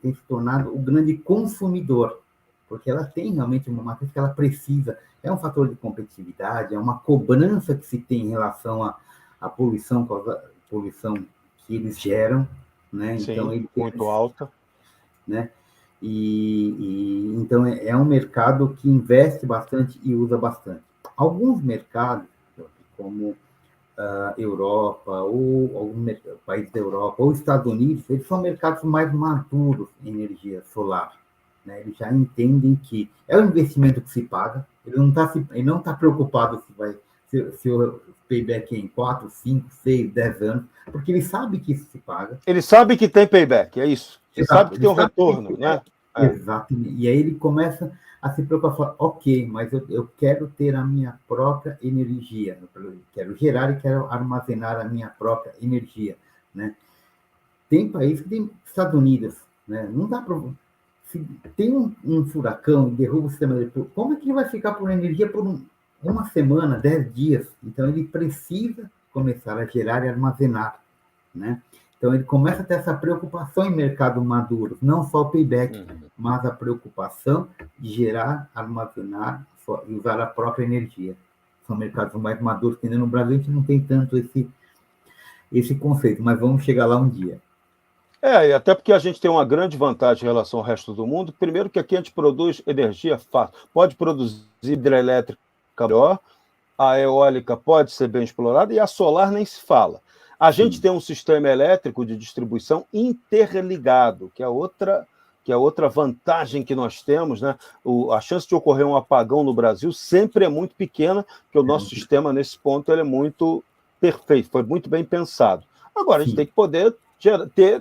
tem se tornado o grande consumidor, porque ela tem realmente uma matriz que ela precisa. É um fator de competitividade, é uma cobrança que se tem em relação à poluição que eles geram, né? Sim, então, muito alta. Né? Então, é um mercado que investe bastante e usa bastante. Alguns mercados, como a Europa, ou alguns países da Europa, ou Estados Unidos, eles são mercados mais maduros em energia solar. Né? Eles já entendem que é um investimento que se paga, ele não está preocupado se o payback é em 4, 5, 6, 10 anos, porque ele sabe que isso se paga. Ele sabe que tem payback, é isso. Ele sabe que tem um retorno, né? Exatamente. E aí ele começa a se preocupar, ok, mas eu quero ter a minha própria energia, eu quero gerar e quero armazenar a minha própria energia, né? Tem países que tem Estados Unidos, né? Não dá para... Se tem um furacão e derruba o sistema eletrônico, como é que ele vai ficar por energia por uma semana, 10 dias? Então, ele precisa começar a gerar e armazenar, né? Então, ele começa a ter essa preocupação em mercado maduro, não só o payback, mas a preocupação de gerar, armazenar e usar a própria energia. São mercados mais maduros, que no Brasil a gente não tem tanto esse conceito, mas vamos chegar lá um dia. E até porque a gente tem uma grande vantagem em relação ao resto do mundo. Primeiro que aqui a gente produz energia fácil. Pode produzir hidrelétrica melhor, a eólica pode ser bem explorada e a solar nem se fala. A gente tem um sistema elétrico de distribuição interligado, que é outra vantagem que nós temos, né? A chance de ocorrer um apagão no Brasil sempre é muito pequena, porque o nosso sistema, nesse ponto, ele é muito perfeito, foi muito bem pensado. Agora, a gente tem que poder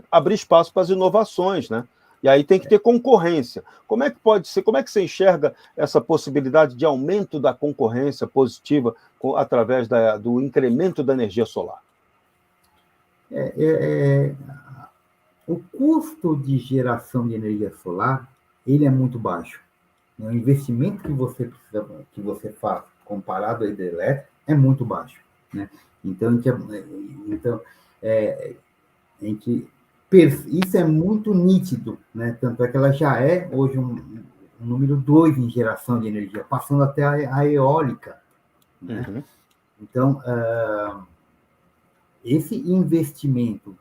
abrir espaço para as inovações, né? E aí tem que ter concorrência. Como é que pode ser? Como é que você enxerga essa possibilidade de aumento da concorrência positiva através do incremento da energia solar? O custo de geração de energia solar, ele é muito baixo. O investimento que você faz comparado à hidrelétrica é muito baixo, né? Então, isso é muito nítido, né? Tanto é que ela já é hoje um número 2 em geração de energia, passando até a eólica, né? Uhum. Então, esse investimento,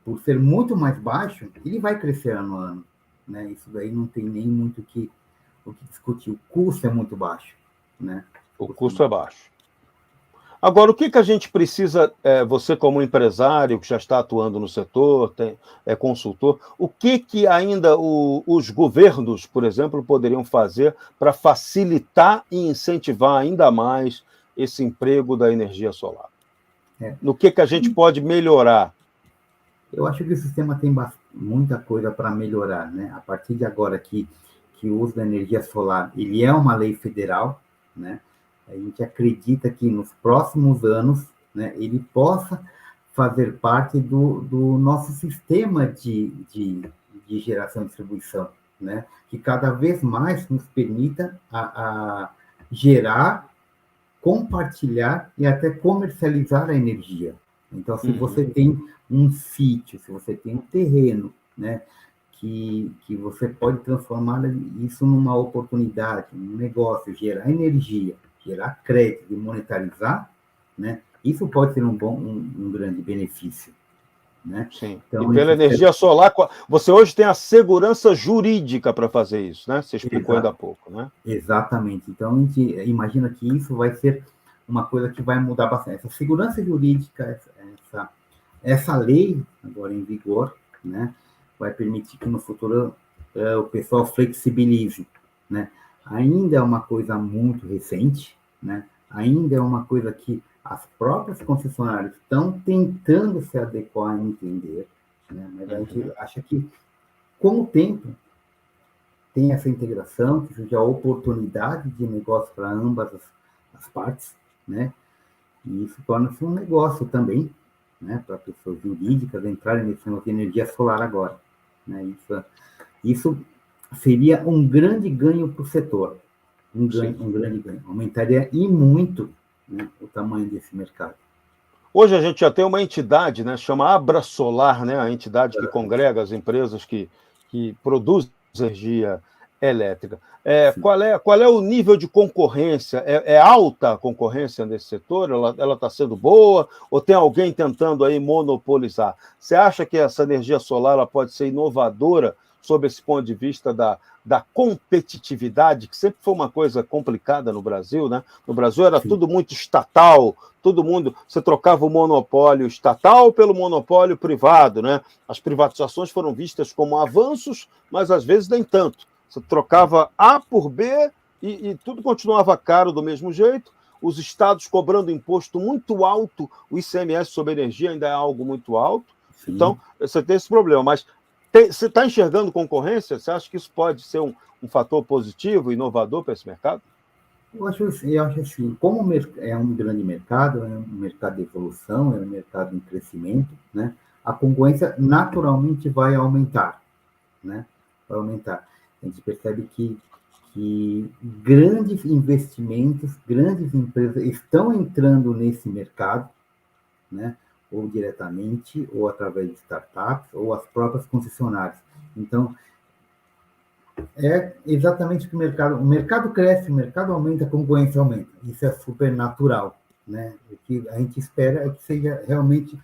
por ser muito mais baixo, ele vai crescer ano a ano, né? Isso daí não tem nem muito o que discutir. O custo é muito baixo, né? O custo é baixo. Agora, o que a gente precisa, você como empresário que já está atuando no setor, é consultor, o que ainda os governos, por exemplo, poderiam fazer para facilitar e incentivar ainda mais esse emprego da energia solar? No que a gente pode melhorar? Eu acho que o sistema tem muita coisa para melhorar, né? A partir de agora que o uso da energia solar, ele é uma lei federal, né? A gente acredita que nos próximos anos, né, ele possa fazer parte do nosso sistema de geração e distribuição, né? Que cada vez mais nos permita a gerar, compartilhar e até comercializar a energia. Então, se você tem um sítio, se você tem um terreno, né, que você pode transformar isso numa oportunidade, num negócio, gerar energia, gerar crédito e monetarizar, né, isso pode ser um grande benefício, né? Sim. Então, E pela energia solar, você hoje tem a segurança jurídica para fazer isso, né? Você explicou ainda há pouco, né? Exatamente. Então, a gente imagina que isso vai ser uma coisa que vai mudar bastante. Essa segurança jurídica, essa lei agora em vigor, né, vai permitir que no futuro o pessoal flexibilize, né? Ainda é uma coisa muito recente, né? Ainda é uma coisa que as próprias concessionárias estão tentando se adequar e entender, né? Mas a gente acha que, com o tempo, tem essa integração, que seja a oportunidade de negócio para ambas as partes, né? E isso torna-se um negócio também, né, para pessoas jurídicas entrarem nesse negócio de energia solar agora, né? Isso seria um grande ganho para o setor, um grande ganho. Aumentaria e muito, né, o tamanho desse mercado. Hoje a gente já tem uma entidade, né, chama Abra Solar, né, a entidade que congrega as empresas que produzem energia elétrica. Qual é o nível de concorrência? É alta a concorrência nesse setor? Ela está sendo boa? Ou tem alguém tentando aí monopolizar? Você acha que essa energia solar ela pode ser inovadora sob esse ponto de vista da competitividade, que sempre foi uma coisa complicada no Brasil, né? No Brasil era tudo muito estatal, você trocava o monopólio estatal pelo monopólio privado, né? As privatizações foram vistas como avanços, mas às vezes nem tanto. Você trocava A por B e tudo continuava caro do mesmo jeito, os estados cobrando imposto muito alto, o ICMS sobre energia ainda é algo muito alto. Sim. Então, você tem esse problema, mas você está enxergando concorrência? Você acha que isso pode ser um fator positivo, inovador para esse mercado? Eu acho assim, como é um grande mercado, é um mercado de evolução, é um mercado em crescimento, né? A concorrência naturalmente vai aumentar, né? Vai aumentar. A gente percebe que grandes investimentos, grandes empresas estão entrando nesse mercado, né? Ou diretamente, ou através de startups, ou as próprias concessionárias. Então, é exatamente o que o mercado cresce, o mercado aumenta, a concorrência aumenta. Isso é super natural, né? O que a gente espera é que seja realmente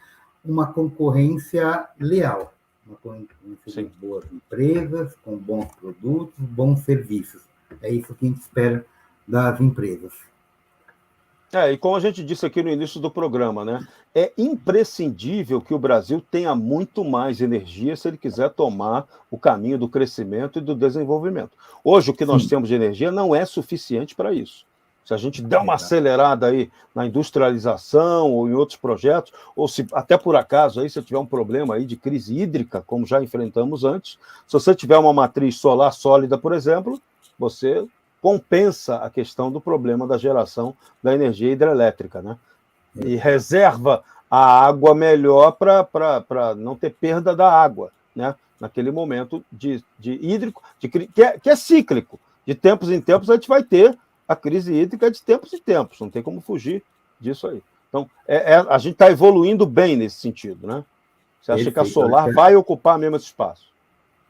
uma concorrência leal, uma concorrência de boas empresas, com bons produtos, bons serviços. É isso que a gente espera das empresas. E como a gente disse aqui no início do programa, né? É imprescindível que o Brasil tenha muito mais energia se ele quiser tomar o caminho do crescimento e do desenvolvimento. Hoje, o que nós temos de energia não é suficiente para isso. Se a gente der uma acelerada aí na industrialização ou em outros projetos, ou se até por acaso aí você tiver um problema aí de crise hídrica, como já enfrentamos antes, se você tiver uma matriz solar sólida, por exemplo, você compensa a questão do problema da geração da energia hidrelétrica, né? E reserva a água melhor para não ter perda da água, né? Naquele momento de hídrico, que é cíclico. De tempos em tempos a gente vai ter a crise hídrica de tempos em tempos, não tem como fugir disso aí. Então, a gente está evoluindo bem nesse sentido, né? Você acha que a solar vai ocupar mesmo esse espaço?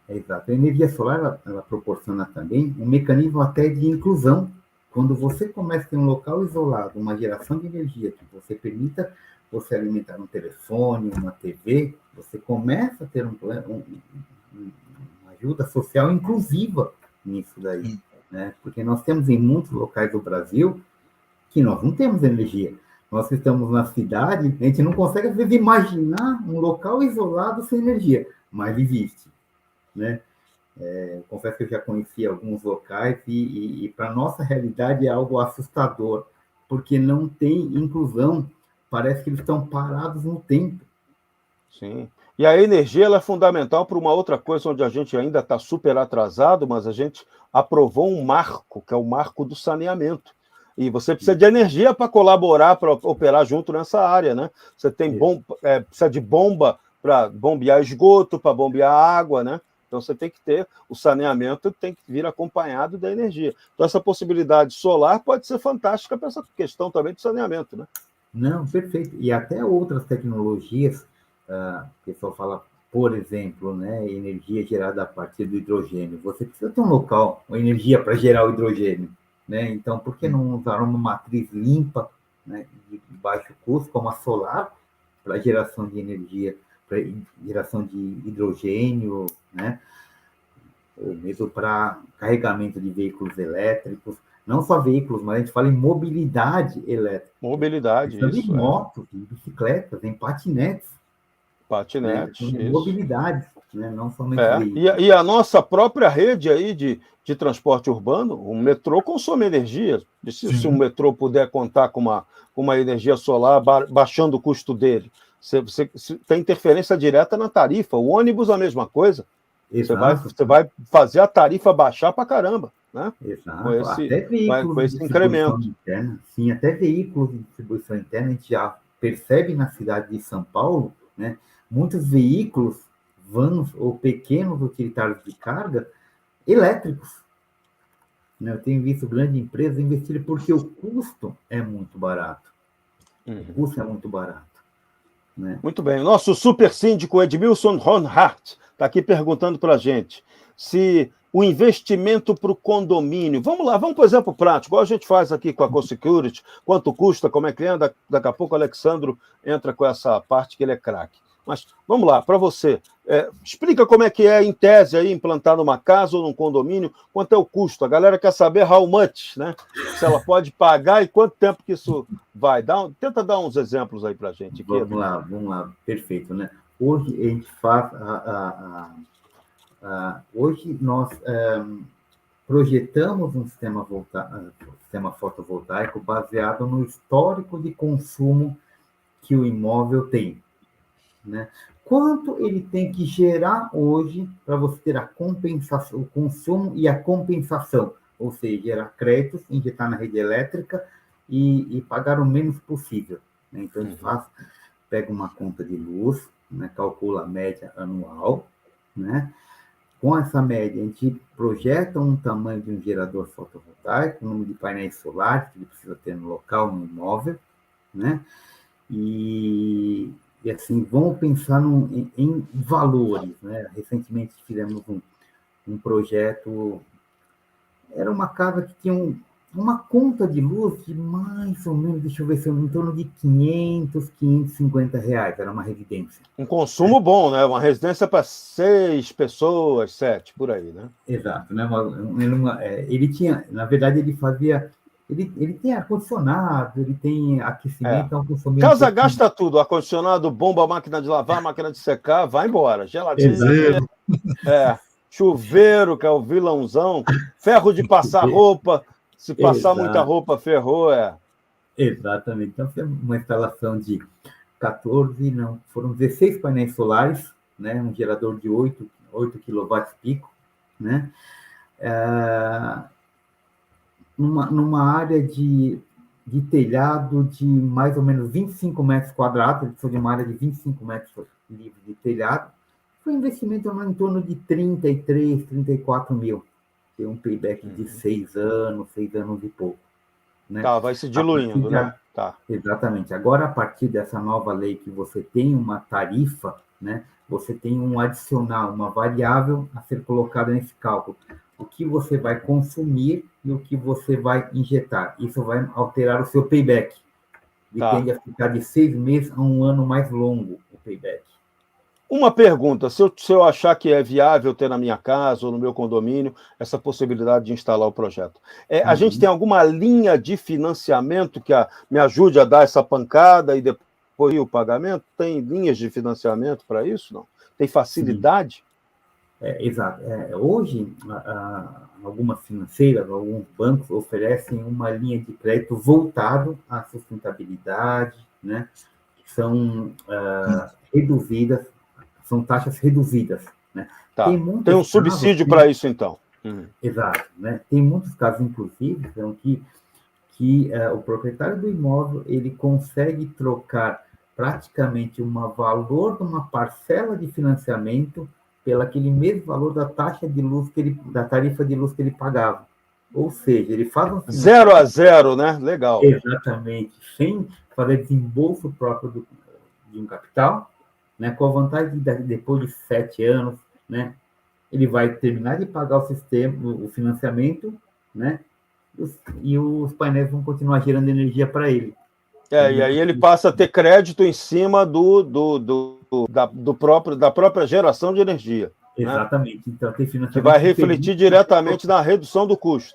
Exato. A energia solar, ela proporciona também um mecanismo até de inclusão. Quando você começa a ter um local isolado, uma geração de energia que você permita você alimentar um telefone, uma TV, você começa a ter uma ajuda social inclusiva nisso daí, né? Porque nós temos em muitos locais do Brasil que nós não temos energia. Nós estamos na cidade, a gente não consegue, às vezes, imaginar um local isolado sem energia, mas existe, né? Confesso que eu já conheci alguns locais e para a nossa realidade é algo assustador, porque não tem inclusão, parece que eles estão parados no tempo. Sim, e a energia ela é fundamental para uma outra coisa onde a gente ainda está super atrasado, mas a gente aprovou um marco, que é o marco do saneamento. E você precisa de energia para colaborar, para operar junto nessa área, né? Você tem precisa de bomba para bombear esgoto, para bombear água, né? Então, você tem que ter o saneamento, tem que vir acompanhado da energia. Então, essa possibilidade solar pode ser fantástica para essa questão também do saneamento, né? Não, perfeito. E até outras tecnologias, o pessoal fala, por exemplo, né, energia gerada a partir do hidrogênio. Você precisa ter um local, uma energia para gerar o hidrogênio, né? Então, por que não usar uma matriz limpa, né, de baixo custo, como a solar, para geração de energia, para geração de hidrogênio, né? Ou mesmo para carregamento de veículos elétricos, não só veículos, mas a gente fala em mobilidade elétrica. Mobilidade, isso. Em motos, em bicicletas, em patinetes. Patinetes, né? isso. Mobilidade, né? Não somente veículos. E a nossa própria rede aí de transporte urbano, o metrô consome energia. Se um metrô puder contar com uma energia solar, baixando o custo dele, você tem interferência direta na tarifa. O ônibus, a mesma coisa. Você vai fazer a tarifa baixar para caramba, né? Exato. Até veículos com esse incremento. Interna, sim, até veículos de distribuição interna, a gente já percebe na cidade de São Paulo, né? Muitos veículos, vans ou pequenos utilitários de carga elétricos. Né? Eu tenho visto grandes empresas investirem porque o custo é muito barato. O custo é muito barato. Né? Muito bem. O nosso super síndico Edmilson Ronhardt está aqui perguntando para a gente se o investimento para o condomínio... Vamos lá, vamos para o exemplo prático, igual a gente faz aqui com a CoSecurity, quanto custa, como é que é, daqui a pouco o Alexandro entra com essa parte que ele é craque. Mas vamos lá, para você, explica como é que é, em tese, aí, implantar numa casa ou num condomínio, quanto é o custo. A galera quer saber how much, né? Se ela pode pagar e quanto tempo que isso vai. Tenta dar uns exemplos aí para a gente. Vamos lá, perfeito, né? Hoje a gente faz hoje nós projetamos um sistema fotovoltaico baseado no histórico de consumo que o imóvel tem, né? Quanto ele tem que gerar hoje para você ter a compensação, o consumo e a compensação, ou seja, gerar créditos, injetar na rede elétrica e pagar o menos possível, né? Então, a gente pega uma conta de luz, né, calcula a média anual, né? Com essa média, a gente projeta um tamanho de um gerador fotovoltaico, o número de painéis solares que ele precisa ter no local, no imóvel, né? E assim, vamos pensar em valores, né? Recentemente fizemos um projeto, era uma casa que tinha uma conta de luz de mais ou menos, deixa eu ver se em torno de 500, 550 reais, era uma residência. Um consumo bom, né? Uma residência para 6 pessoas, 7, por aí, né? Exato, né? Ele tinha, na verdade, ele tem ar-condicionado, ele tem aquecimento, então consumia Casa gasta tudo, ar-condicionado, bomba, máquina de lavar, máquina de secar, vai embora. Geladeira, chuveiro, que é o vilãozão, ferro de passar roupa, se passar muita roupa, ferrou, Exatamente. Então, foi uma instalação de foram 16 painéis solares, né? Um gerador de 8 kW né? Numa área de telhado de mais ou menos 25 metros quadrados, ele precisou de uma área de 25 metros livres de telhado. Foi um investimento em torno de 33, 34 mil. Tem um payback de 6 anos e pouco. Né? Tá, vai se diluindo, né? Tá. Exatamente. Agora, a partir dessa nova lei que você tem uma tarifa, né? Você tem um adicional, uma variável a ser colocada nesse cálculo. O que você vai consumir e o que você vai injetar. Isso vai alterar o seu payback. Ele tende a ficar de 6 meses a 1 ano mais longo, o payback. Uma pergunta, se eu achar que é viável ter na minha casa ou no meu condomínio essa possibilidade de instalar o projeto, a gente tem alguma linha de financiamento que me ajude a dar essa pancada e depois o pagamento? Tem linhas de financiamento para isso? Não? Tem facilidade? Exato. Hoje, algumas financeiras, alguns bancos oferecem uma linha de crédito voltado à sustentabilidade, né? Que são reduzidas, são taxas reduzidas. Né? Tá. Tem um subsídio para isso, então. Exato. Né? Tem muitos casos, inclusive, que o proprietário do imóvel ele consegue trocar praticamente um valor de uma parcela de financiamento pelo aquele mesmo valor da taxa de luz da tarifa de luz que ele pagava. Ou seja, ele faz um 0 a 0, né? Legal. Exatamente, sem fazer desembolso próprio de um capital, né? Com a vantagem de depois de 7 anos, né? Ele vai terminar de pagar o financiamento, né? E os painéis vão continuar gerando energia para ele. E aí ele passa a ter crédito em cima da própria geração de energia. Exatamente. Né? Então, tem financiamento que vai refletir diretamente na redução do custo.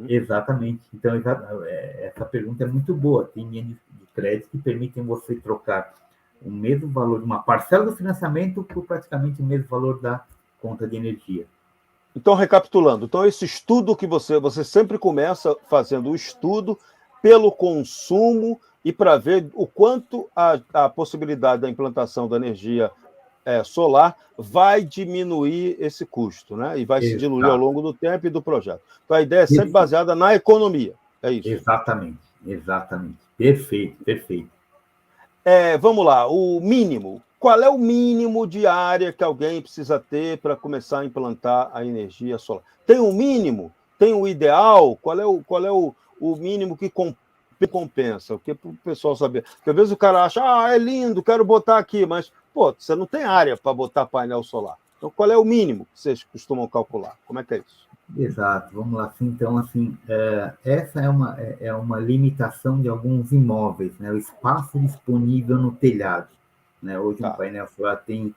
Exatamente. Então, essa pergunta é muito boa. Tem linha de crédito que permitem você trocar o mesmo valor de uma parcela do financiamento por praticamente o mesmo valor da conta de energia. Então, recapitulando, esse estudo que você sempre começa fazendo o estudo pelo consumo e para ver o quanto a possibilidade da implantação da energia solar vai diminuir esse custo, né? E vai se diluir ao longo do tempo e do projeto. Então, a ideia é sempre baseada na economia. É isso. Exatamente. Perfeito. Vamos lá, o mínimo. Qual é o mínimo de área que alguém precisa ter para começar a implantar a energia solar? Tem um mínimo? Tem um ideal? Qual é o mínimo que compensa? Porque para o pessoal saber. Porque às vezes o cara acha, é lindo, quero botar aqui, mas, você não tem área para botar painel solar. Então, qual é o mínimo que vocês costumam calcular? Como é que é isso? Exato, vamos lá. Então, essa é uma limitação de alguns imóveis, né? O espaço disponível no telhado. Né? Hoje, um painel solar tem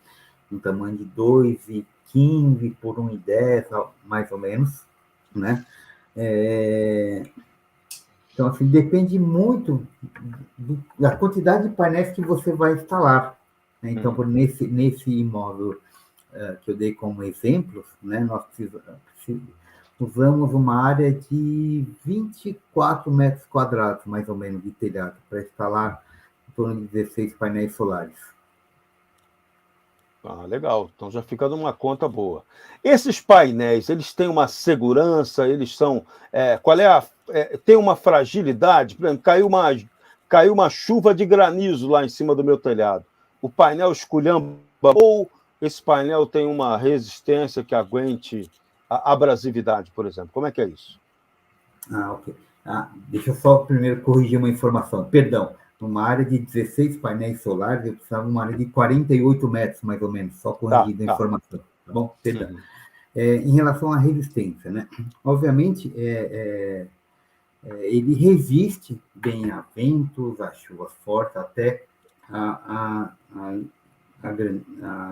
um tamanho de 2,15 por 1,10, mais ou menos. Né? Então, depende muito da quantidade de painéis que você vai instalar. Né? Então, nesse imóvel que eu dei como exemplo, né? Nós usamos uma área de 24 metros quadrados, mais ou menos, de telhado, para instalar em torno de 16 painéis solares. Legal. Então já fica numa conta boa. Esses painéis, eles têm uma segurança, eles são... tem uma fragilidade? Por exemplo, caiu uma chuva de granizo lá em cima do meu telhado. O painel esculhamba ou esse painel tem uma resistência que aguente a abrasividade, por exemplo? Como é que é isso? Ok. Deixa eu só primeiro corrigir uma informação. Perdão. Numa área de 16 painéis solares, eu precisava de uma área de 48 metros, mais ou menos, só corrigindo a informação. Tá bom? Perdão. Em relação à resistência, né? Obviamente, ele resiste bem a ventos, a chuvas fortes, até a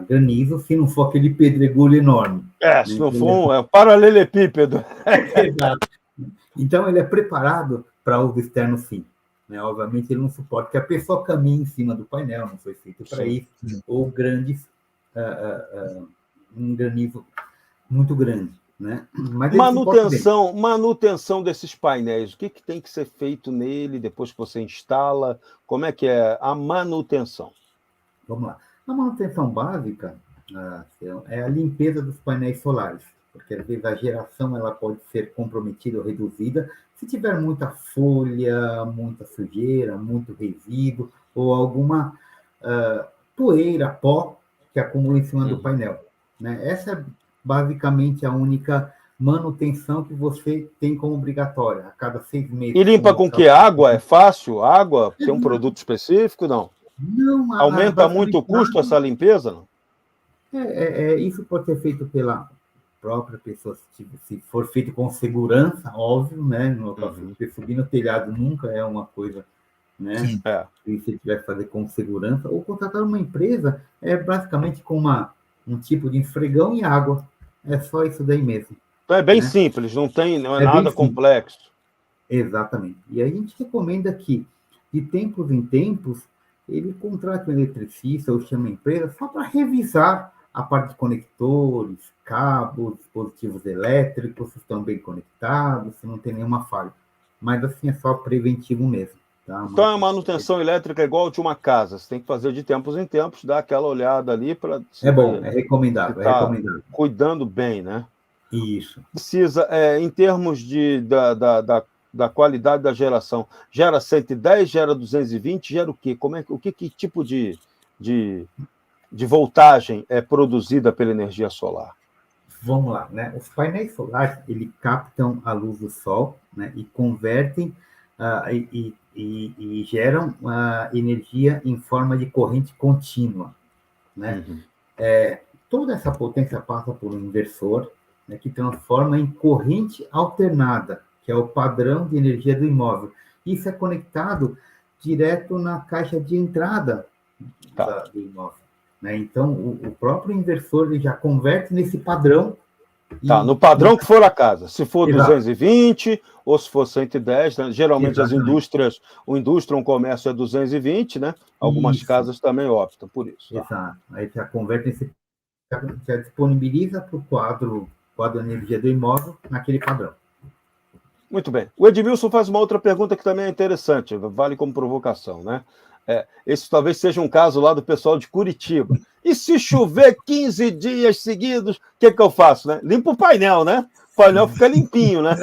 granizo, se não for aquele pedregulho enorme. Se não for um paralelepípedo. Exato. Então, ele é preparado para uso externo, sim. Né? Obviamente, ele não suporta que a pessoa caminhe em cima do painel, não foi feito para isso, ou grandes, um granizo muito grande. Né? Mas manutenção desses painéis, o que tem que ser feito nele depois que você instala? Como é que é a manutenção? Vamos lá. A manutenção básica é a limpeza dos painéis solares, porque às vezes a geração ela pode ser comprometida ou reduzida se tiver muita folha, muita sujeira, muito resíduo ou alguma poeira, pó que acumula em cima do painel. Né? Essa é basicamente a única manutenção que você tem como obrigatória, a cada 6 meses. E limpa com que? Água? É fácil? Água? Tem um produto específico? Não. Não. Aumenta muito o custo essa limpeza? Não? Isso pode ser feito pela própria pessoa, se for feito com segurança, óbvio, né? Porque subir no telhado nunca é uma coisa, né? Se você tiver que fazer com segurança, ou contratar uma empresa, basicamente com um tipo de esfregão e água. É só isso daí mesmo. Então é bem simples, não é nada complexo. Exatamente. E a gente recomenda que, de tempos em tempos, ele contrate um eletricista ou chame a empresa só para revisar a parte de conectores, cabos, dispositivos elétricos, se estão bem conectados, se não tem nenhuma falha. Mas assim, é só preventivo mesmo. Tá? Então a manutenção elétrica é igual de uma casa, você tem que fazer de tempos em tempos, dar aquela olhada ali para... É bom, é recomendável, cuidando bem, né? Isso. Precisa, em termos da qualidade da geração, gera 110, gera 220, gera o quê? Que tipo de voltagem é produzida pela energia solar? Vamos lá, né? Os painéis solares, eles captam a luz do sol, né? E convertem e geram energia em forma de corrente contínua, né? Toda essa potência passa por um inversor, né, que transforma em corrente alternada, que é o padrão de energia do imóvel. Isso é conectado direto na caixa de entrada do imóvel. Né? Então, o próprio inversor ele já converte nesse padrão. No padrão que for a casa. Se for 220 ou se for 110, né? Geralmente o comércio é 220, né? Algumas casas também optam por isso. Exato. Aí já converte já disponibiliza para o quadro de energia do imóvel naquele padrão. Muito bem. O Edmilson faz uma outra pergunta que também é interessante, vale como provocação, né? Esse talvez seja um caso lá do pessoal de Curitiba. E se chover 15 dias seguidos, o que eu faço, né? Limpo o painel, né? O painel fica limpinho, né?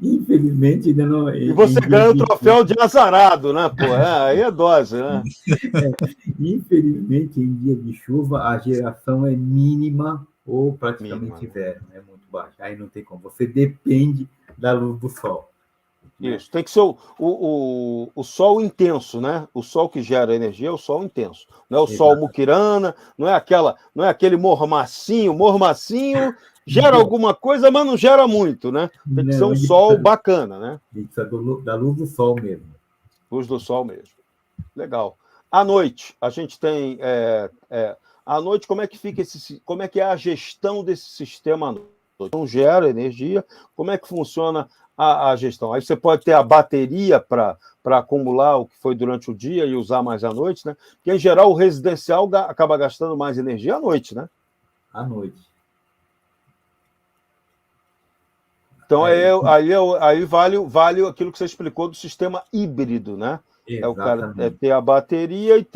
Infelizmente ainda não... E você ganha o troféu de azarado, né? Aí é dose, né? Infelizmente, em dia de chuva, a geração é mínima ou praticamente zero, é muito baixa. Aí não tem como. Você depende da luz do sol. Isso, tem que ser o sol intenso, né? O sol que gera energia é o sol intenso. Não é o sol muquirana, não é aquele mormacinho gera alguma coisa, mas não gera muito, né? Tem que ser um sol bacana, né? Isso é da luz do sol mesmo. Luz do sol mesmo. Legal. À noite, a gente tem... à noite, como é que fica como é que é a gestão desse sistema à noite? Não gera energia, como é que funciona a gestão? Aí você pode ter a bateria para acumular o que foi durante o dia e usar mais à noite, né? Porque, em geral, o residencial acaba gastando mais energia à noite, né? À noite. Então, aí vale aquilo que você explicou do sistema híbrido, né? O cara ter a bateria e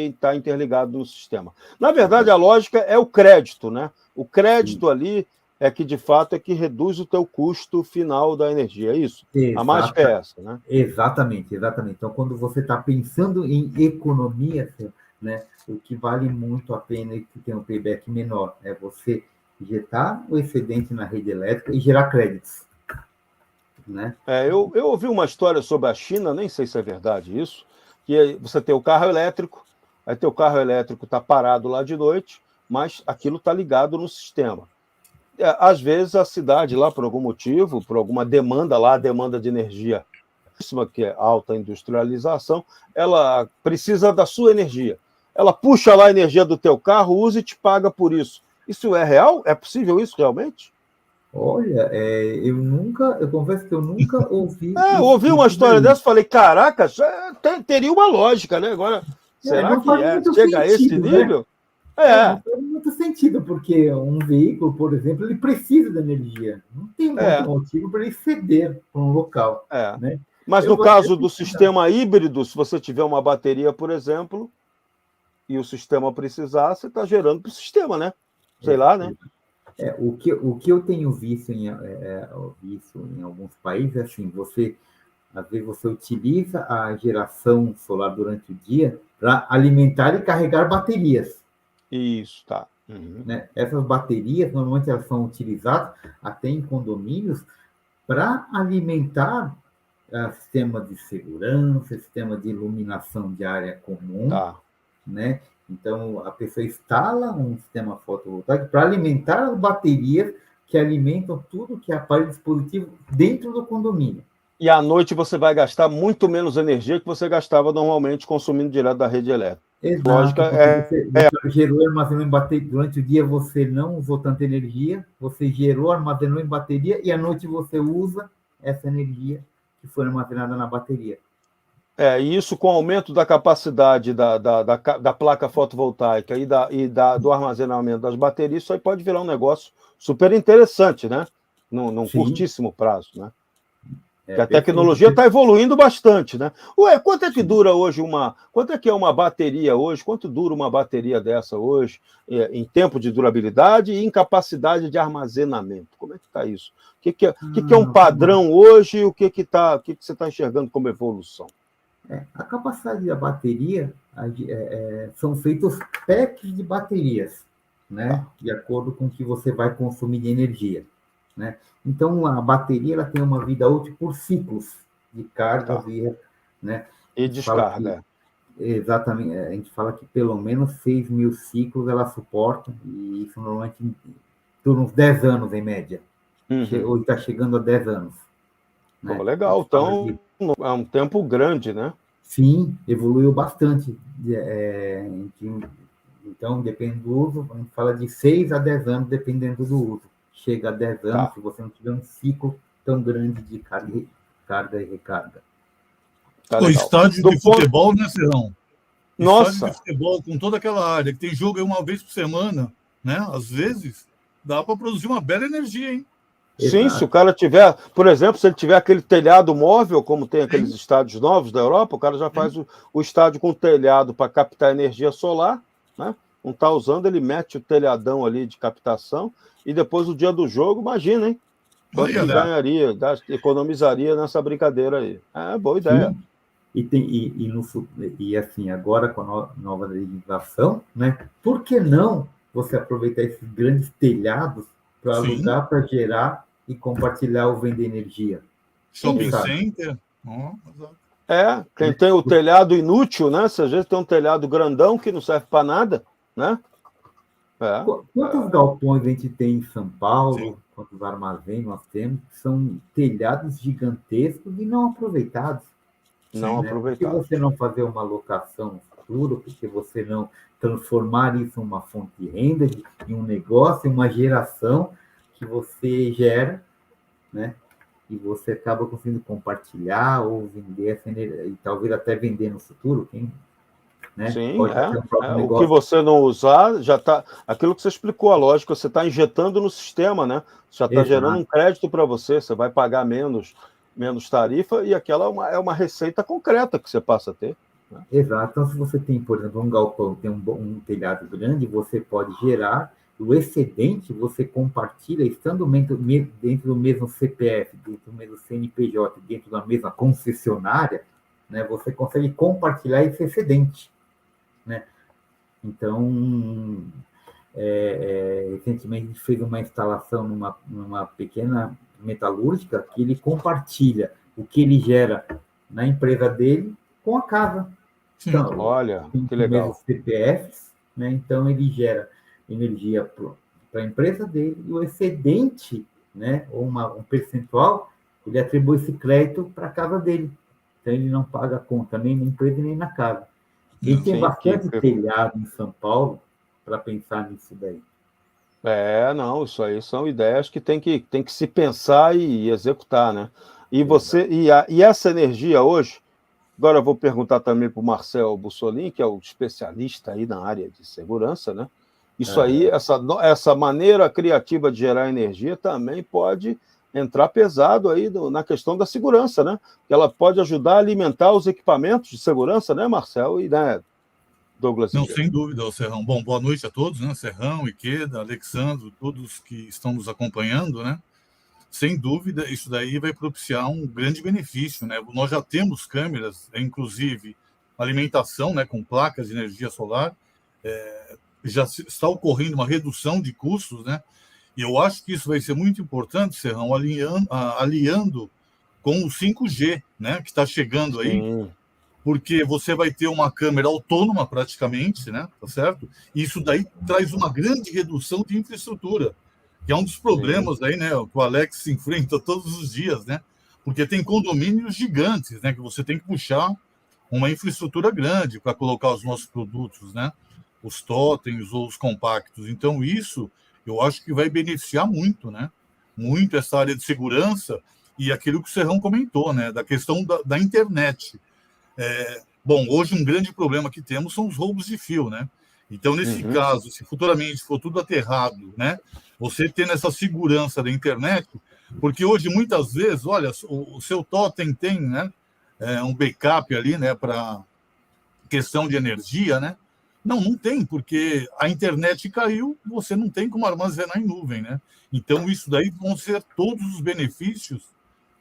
estar interligado no sistema. Na verdade, a lógica é o crédito, né? O crédito ali é que, de fato, que reduz o teu custo final da energia, é isso? A mágica é essa, né? Exatamente. Então, quando você está pensando em economia, né, o que vale muito a pena e que tem um payback menor é você injetar o excedente na rede elétrica e gerar créditos. Né? Eu ouvi uma história sobre a China, nem sei se é verdade isso, que você tem o carro elétrico, aí teu carro elétrico está parado lá de noite, mas aquilo está ligado no sistema. às vezes a cidade lá, por algum motivo, por alguma demanda lá, demanda de energia, que é alta industrialização, ela precisa da sua energia. Ela puxa lá a energia do teu carro, usa e te paga por isso. Isso é real? É possível isso realmente? Olha, eu confesso que eu nunca ouvi. Eu ouvi uma história dessa e falei, caraca, teria uma lógica, né? Agora, será não que faz muito chega a esse sentido, nível? Não faz muito sentido, porque um veículo, por exemplo, ele precisa da energia. Não tem outro motivo para ele ceder para um local. Né? Mas no caso do sistema híbrido, se você tiver uma bateria, por exemplo, e o sistema precisar, você está gerando para o sistema, né? Sei lá, né? O que eu tenho visto em alguns países é assim, às vezes você utiliza a geração solar durante o dia para alimentar e carregar baterias. Isso, tá. Né? Essas baterias, normalmente, elas são utilizadas até em condomínios para alimentar sistema de segurança, sistema de iluminação de área comum, né? Então, a pessoa instala um sistema fotovoltaico para alimentar as baterias que alimentam tudo que é aparelho dispositivo dentro do condomínio. E à noite você vai gastar muito menos energia que você gastava normalmente consumindo direto da rede elétrica. Exato, lógica você gerou, armazenou em bateria. Durante o dia você não usou tanta energia, você gerou, armazenou em bateria, e à noite você usa essa energia que foi armazenada na bateria. E isso com o aumento da capacidade da placa fotovoltaica do armazenamento das baterias, isso aí pode virar um negócio super interessante, né? Num curtíssimo prazo, né? Porque a tecnologia está evoluindo bastante, né? Quanto é que dura hoje quanto é que é uma bateria hoje? Quanto dura uma bateria dessa hoje, em tempo de durabilidade e em capacidade de armazenamento? Como é que está isso? O que é um padrão hoje e o que você está enxergando como evolução? A capacidade da bateria, são feitos packs de baterias, né? De acordo com o que você vai consumir de energia, né? Então, a bateria ela tem uma vida útil por ciclos de carga, né? E descarga. Exatamente. A gente fala que pelo menos 6.000 ciclos ela suporta, e isso normalmente por uns 10 anos, em média. Hoje está chegando a 10 anos. Né? Legal, então é um tempo grande, né? Sim, evoluiu bastante. Então, dependendo do uso, a gente fala de 6 a 10 anos, dependendo do uso. Chega a 10 anos se você não tiver um ciclo tão grande de carga e recarga. O estádio de futebol, né, Serrão? Nossa! Estádio de futebol, com toda aquela área, que tem jogo aí uma vez por semana, né? Às vezes, dá para produzir uma bela energia, hein? Sim, se o cara tiver, por exemplo, se ele tiver aquele telhado móvel, como tem aqueles estádios novos da Europa, o cara já faz o estádio com telhado para captar energia solar, né? Não está usando, ele mete o telhadão ali de captação, e depois o dia do jogo, imagina, hein? Quanto que ganharia, economizaria nessa brincadeira aí. Boa ideia. E assim, agora com a nova legislação, né? Por que não você aproveitar esses grandes telhados para alugar, para gerar e compartilhar ou vender energia? Shopping center. Quem tem o telhado inútil, né? Se às vezes tem um telhado grandão que não serve para nada, né? Quantos galpões a gente tem em São Paulo, quantos armazéns nós temos, que são telhados gigantescos e não aproveitados? Por que você não fazer uma locação no futuro? Por que você não transformar isso em uma fonte de renda, em um negócio, em uma geração que você gera, né? E você acaba conseguindo compartilhar ou vender essa energia, e talvez até vender no futuro, né? Sim, o que você não usar, já está. Aquilo que você explicou, a lógica, você está injetando no sistema, né? Já está gerando um crédito para você, você vai pagar menos tarifa, e aquela é uma receita concreta que você passa a ter. Né? Exato. Então, se você tem, por exemplo, um galpão, tem um telhado grande, você pode gerar o excedente, você compartilha, estando dentro do mesmo CPF, dentro do mesmo CNPJ, dentro da mesma concessionária, né? Você consegue compartilhar esse excedente, né? Então, recentemente a gente fez uma instalação numa pequena metalúrgica que ele compartilha o que ele gera na empresa dele com a casa. Então, olha, que legal. CPFs, né? Então ele gera energia para a empresa dele, e o excedente, né, ou um percentual, ele atribui esse crédito para a casa dele. Então, ele não paga a conta nem na empresa, nem na casa. E tem Sim, bastante telhado em São Paulo para pensar nisso daí. Não, isso aí são ideias que tem que se pensar e executar, né? E essa energia hoje, agora eu vou perguntar também para o Marcel Bussolini, que é o especialista aí na área de segurança, né? Isso aí, essa maneira criativa de gerar energia também pode entrar pesado aí na questão da segurança, né? Ela pode ajudar a alimentar os equipamentos de segurança, né, Marcel? E, né, Douglas? Não, sem dúvida, Serrão. Bom, boa noite a todos, né? Serrão, Iqueda, Alexandre, todos que estão nos acompanhando, né? Sem dúvida, isso daí vai propiciar um grande benefício, né? Nós já temos câmeras, inclusive alimentação, né, com placas de energia solar, já está ocorrendo uma redução de custos, né? E eu acho que isso vai ser muito importante, Serrão, aliando com o 5G, né, que está chegando aí, porque você vai ter uma câmera autônoma praticamente, né, tá certo? E isso daí traz uma grande redução de infraestrutura, que é um dos problemas aí, né, que o Alex se enfrenta todos os dias, né? Porque tem condomínios gigantes, né, que você tem que puxar uma infraestrutura grande para colocar os nossos produtos, né? Os totens ou os compactos. Então, isso eu acho que vai beneficiar muito, né? Muito essa área de segurança e aquilo que o Serrão comentou, né? Da questão da internet. Bom, hoje um grande problema que temos são os roubos de fio, né? Então, nesse caso, se futuramente for tudo aterrado, né? Você tendo essa segurança da internet, porque hoje, muitas vezes, olha, o seu totem tem, né? Um backup ali, né? Para questão de energia, né? Não tem, porque a internet caiu, você não tem como armazenar em nuvem, né? Então, isso daí vão ser todos os benefícios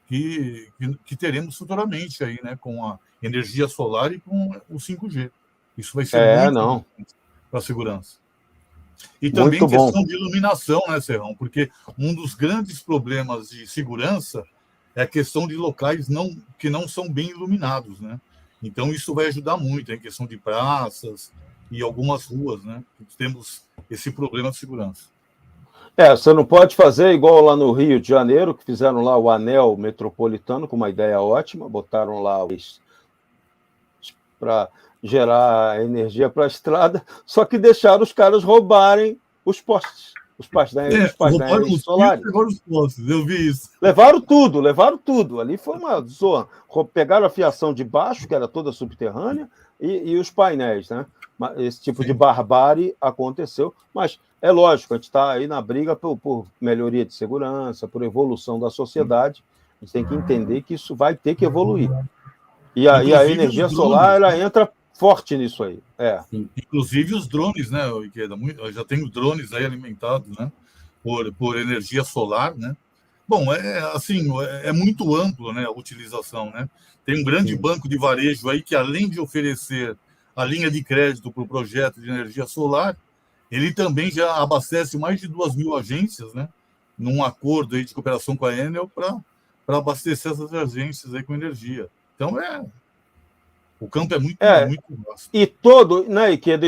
que teremos futuramente aí, né? Com a energia solar e com o 5G. Isso vai ser muito importante para a segurança. E também questão de iluminação, né, Serrão? Porque um dos grandes problemas de segurança é a questão de locais que não são bem iluminados, né? Então, isso vai ajudar muito em questão de praças e algumas ruas, né? Temos esse problema de segurança. Você não pode fazer igual lá no Rio de Janeiro, que fizeram lá o anel metropolitano, com uma ideia ótima, botaram lá para gerar energia para a estrada, só que deixaram os caras roubarem os postes. Os painéis solares. Levaram os postes, eu vi isso. Levaram tudo. Ali foi uma zona. Pegaram a fiação de baixo, que era toda subterrânea, e os painéis, né? Esse tipo de barbárie aconteceu, mas é lógico, a gente está aí na briga por melhoria de segurança, por evolução da sociedade. A gente tem que entender que isso vai ter que evoluir. E a energia solar, ela entra forte nisso aí. Inclusive os drones, né, Iqueda? Já tem os drones aí alimentados, né, por energia solar, né? Bom, é muito amplo, né, a utilização, né? Tem um grande banco de varejo aí que, além de oferecer a linha de crédito para o projeto de energia solar, ele também já abastece mais de 2.000 agências, né, num acordo aí de cooperação com a Enel para abastecer essas agências aí com energia. Então, o campo é muito vasto. E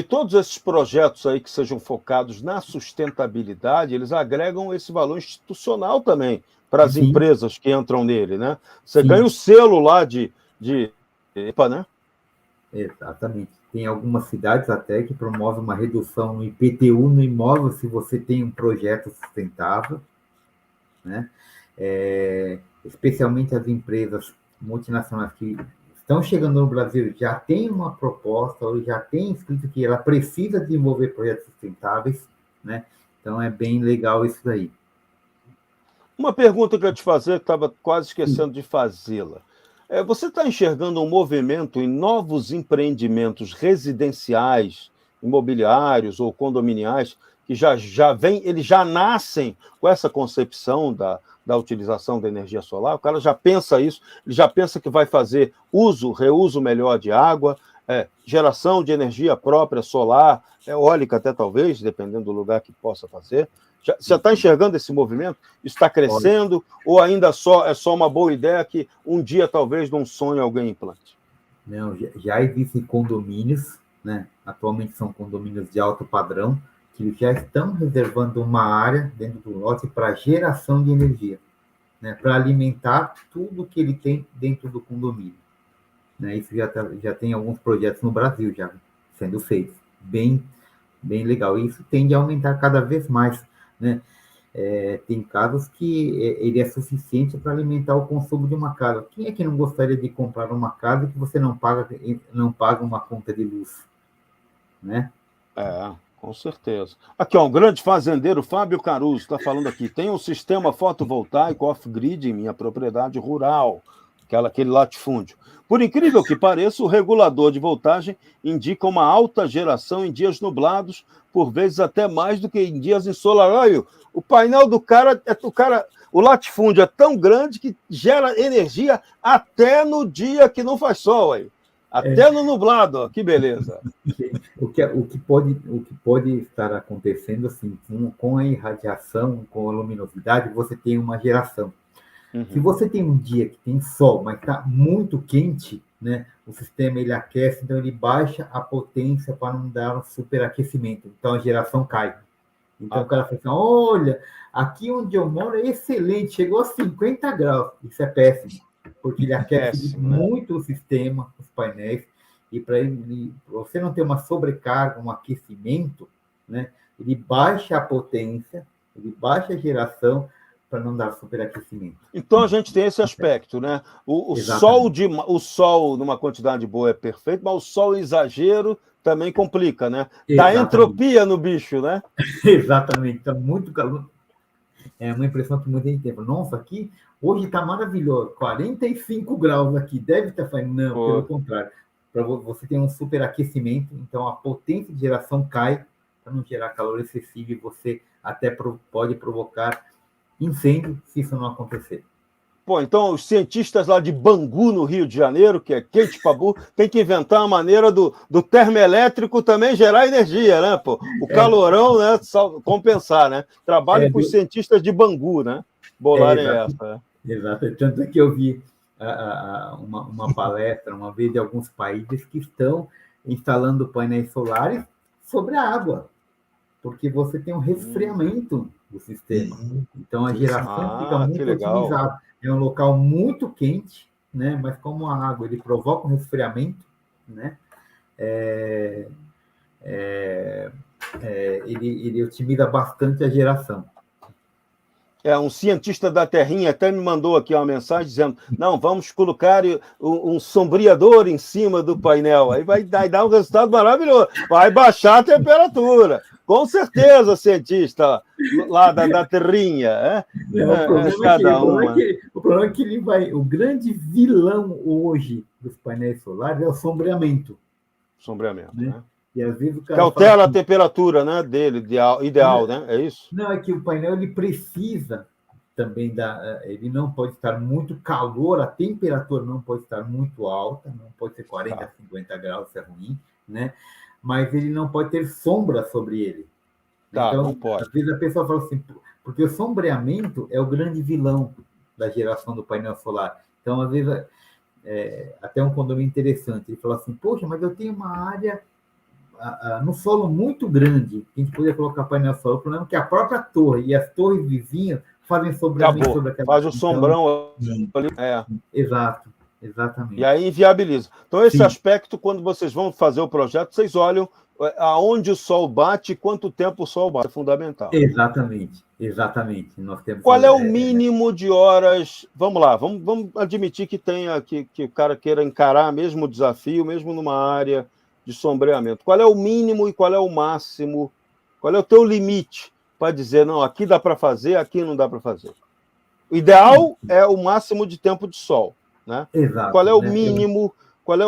todos esses projetos aí que sejam focados na sustentabilidade, eles agregam esse valor institucional também para as empresas que entram nele, né? Você ganha o selo lá de EPA, né? Exatamente. Tem algumas cidades até que promovem uma redução no IPTU no imóvel se você tem um projeto sustentável, né? Especialmente as empresas multinacionais que estão chegando no Brasil, já tem uma proposta, ou já tem escrito que ela precisa desenvolver projetos sustentáveis, né? Então, é bem legal isso daí. Uma pergunta que eu ia te fazer, que estava quase esquecendo de fazê-la. Você está enxergando um movimento em novos empreendimentos residenciais, imobiliários ou condominiais, que eles já nascem com essa concepção da utilização da energia solar? O cara já pensa isso, ele já pensa que vai fazer reuso melhor de água, geração de energia própria solar, eólica até talvez, dependendo do lugar que possa fazer. Já está enxergando esse movimento? Isso está crescendo? Ou ainda é só uma boa ideia que um dia, talvez, num sonho, alguém implante? Não, já existem condomínios, né? Atualmente são condomínios de alto padrão, que eles já estão reservando uma área dentro do lote para geração de energia, né, para alimentar tudo que ele tem dentro do condomínio. Né, isso já tem alguns projetos no Brasil já sendo feitos, bem legal. E isso tende a aumentar cada vez mais, né? Tem casos que ele é suficiente para alimentar o consumo de uma casa. Quem é que não gostaria de comprar uma casa que você não paga uma conta de luz, né? Com certeza. Aqui, ó, um grande fazendeiro, Fábio Caruso, está falando aqui. Tem um sistema fotovoltaico off-grid em minha propriedade rural, aquele latifúndio. Por incrível que pareça, o regulador de voltagem indica uma alta geração em dias nublados, por vezes até mais do que em dias ensolarados. O painel do cara, o latifúndio é tão grande que gera energia até no dia que não faz sol, aí. Até no nublado, ó, que beleza. O que pode estar acontecendo assim, com a irradiação, com a luminosidade, você tem uma geração. Se você tem um dia que tem sol, mas está muito quente, né, o sistema ele aquece, então ele baixa a potência para não dar um superaquecimento. Então a geração cai. Então o cara fala assim, olha, aqui onde eu moro é excelente, chegou a 50 graus. Isso é péssimo, porque ele aquece muito o sistema, os painéis, e para você não ter uma sobrecarga, um aquecimento, né, ele baixa a potência, ele baixa a geração, para não dar superaquecimento. Então a gente tem esse aspecto, né? O sol numa quantidade boa é perfeito, mas o sol em exagero também complica, né? Dá entropia no bicho, né? Exatamente, está muito calor. É uma impressão que muita gente tem. Nossa, aqui hoje está maravilhoso, 45 graus aqui, deve estar falando. Não, pelo contrário. Para você ter um superaquecimento, então a potência de geração cai para não gerar calor excessivo e você até pode provocar incêndio, se isso não acontecer. Pô, então os cientistas lá de Bangu, no Rio de Janeiro, que é quente pra burro, tem que inventar uma maneira do termoelétrico também gerar energia, né, pô? O calorão, né, compensar, né? Trabalho com os cientistas de Bangu, né? Bolarem essa. Exato. Tanto é que eu vi uma palestra uma vez de alguns países que estão instalando painéis solares sobre a água, porque você tem um resfriamento do sistema. Então, a geração fica muito otimizada. É um local muito quente, né? Mas como a água ele provoca um resfriamento, né? Ele otimiza bastante a geração. Um cientista da Terrinha até me mandou aqui uma mensagem dizendo, não, vamos colocar um sombreador em cima do painel, aí vai dar um resultado maravilhoso, vai baixar a temperatura, com certeza, cientista lá da Terrinha. O problema é que ele vai, o grande vilão hoje dos painéis solares é o sombreamento. Sombreamento, né? E às vezes o cara que altera a temperatura, né, dele, ideal, né? É isso? Não, é que o painel ele precisa também ele não pode estar muito calor, a temperatura não pode estar muito alta, não pode ser 40, 50 graus, isso é ruim, né? Mas ele não pode ter sombra sobre ele. Então, não pode. Às vezes a pessoa fala assim, porque o sombreamento é o grande vilão da geração do painel solar. Então, às vezes, até um condomínio interessante, ele fala assim, poxa, mas eu tenho uma área no solo muito grande, a gente poderia colocar painel solar. O problema é que a própria torre e as torres vizinhas fazem sombreamento sobre aquela. Faz o sombrão ali. Exato, exatamente. E aí inviabiliza. Então, esse aspecto, quando vocês vão fazer o projeto, vocês olham aonde o sol bate e quanto tempo o sol bate. É fundamental. Exatamente. Nós temos Qual é o mínimo de horas? Vamos lá, vamos admitir que que o cara queira encarar mesmo o desafio, mesmo numa área de sombreamento. Qual é o mínimo e qual é o máximo? Qual é o teu limite para dizer, não, aqui dá para fazer, aqui não dá para fazer? O ideal é o máximo de tempo de sol, né? Exato, qual é o mínimo? Qual é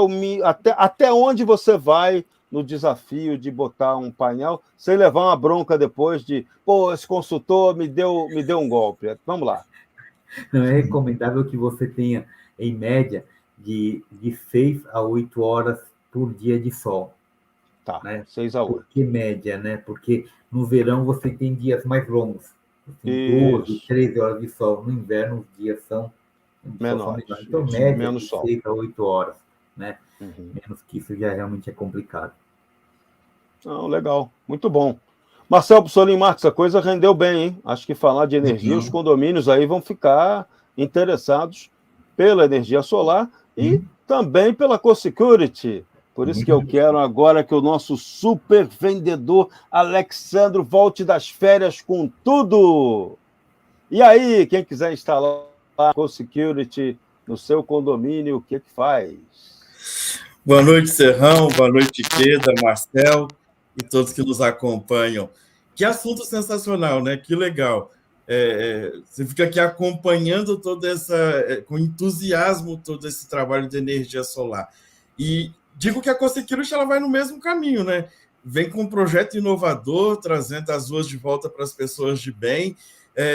até onde você vai no desafio de botar um painel sem levar uma bronca depois de, esse consultor me deu um golpe. Vamos lá. Não é recomendável que você tenha, em média, de 6 a 8 horas por dia de sol. Tá, né? 6 a 8. Por que média, né? Porque no verão você tem dias mais longos. Tem 12, 13 horas de sol. No inverno, os dias são menores. Então, média, menos de sol. 6 a 8 horas. Né? Menos que isso já realmente é complicado. Não, legal, muito bom. Marcel Bussolini Marques, a coisa rendeu bem, hein? Acho que falar de energia, os condomínios aí vão ficar interessados pela energia solar e também pela Co-Security. Por isso que eu quero agora que o nosso super vendedor Alexandro volte das férias com tudo. E aí, quem quiser instalar a Co-Security no seu condomínio, o que faz? Boa noite, Serrão. Boa noite, Queda, Marcel e todos que nos acompanham. Que assunto sensacional, né? Que legal. Você fica aqui acompanhando com entusiasmo todo esse trabalho de energia solar. E digo que a Co-Security ela vai no mesmo caminho, né? Vem com um projeto inovador, trazendo as ruas de volta para as pessoas de bem,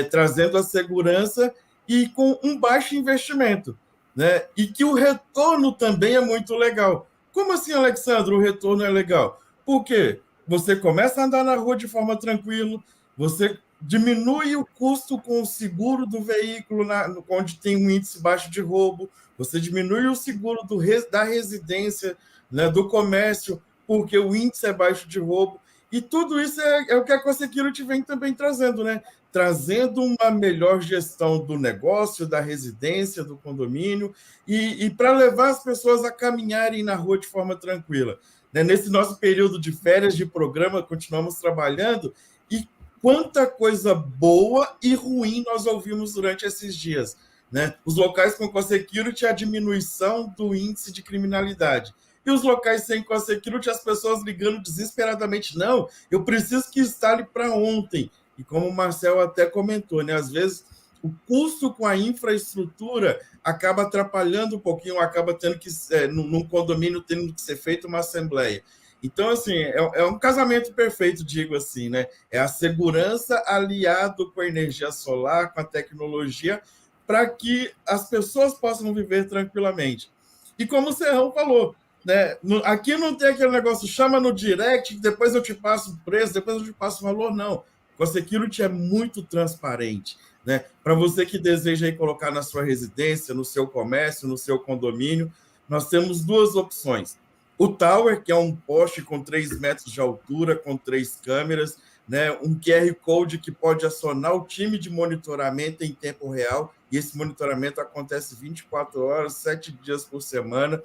trazendo a segurança e com um baixo investimento, né? E que o retorno também é muito legal. Como assim, Alexandre, o retorno é legal? Por quê? Você começa a andar na rua de forma tranquila, você diminui o custo com o seguro do veículo, onde tem um índice baixo de roubo, você diminui o seguro da residência, né, do comércio, porque o índice é baixo de roubo, e tudo isso é o que a Co-Security vem também trazendo, né? Trazendo uma melhor gestão do negócio, da residência, do condomínio, e para levar as pessoas a caminharem na rua de forma tranquila. Nesse nosso período de férias de programa, continuamos trabalhando, e quanta coisa boa e ruim nós ouvimos durante esses dias, né? Os locais com Co-Security, a diminuição do índice de criminalidade. E os locais sem Co-Security, as pessoas ligando desesperadamente, não, eu preciso que instale para ontem. E como o Marcel até comentou, né? Às vezes o custo com a infraestrutura acaba atrapalhando um pouquinho, acaba tendo que, num condomínio, tendo que ser feita uma assembleia. Então, assim, é um casamento perfeito, digo assim, né? É a segurança aliado com a energia solar, com a tecnologia, para que as pessoas possam viver tranquilamente. E como o Serrão falou, né? Aqui não tem aquele negócio, chama no direct, depois eu te passo o preço, depois eu te passo o valor, não. A Security é muito transparente, né? Para você que deseja aí colocar na sua residência, no seu comércio, no seu condomínio, nós temos duas opções. O Tower, que é um poste com 3 metros de altura, com 3 câmeras, né? Um QR Code que pode acionar o time de monitoramento em tempo real, e esse monitoramento acontece 24 horas, 7 dias por semana.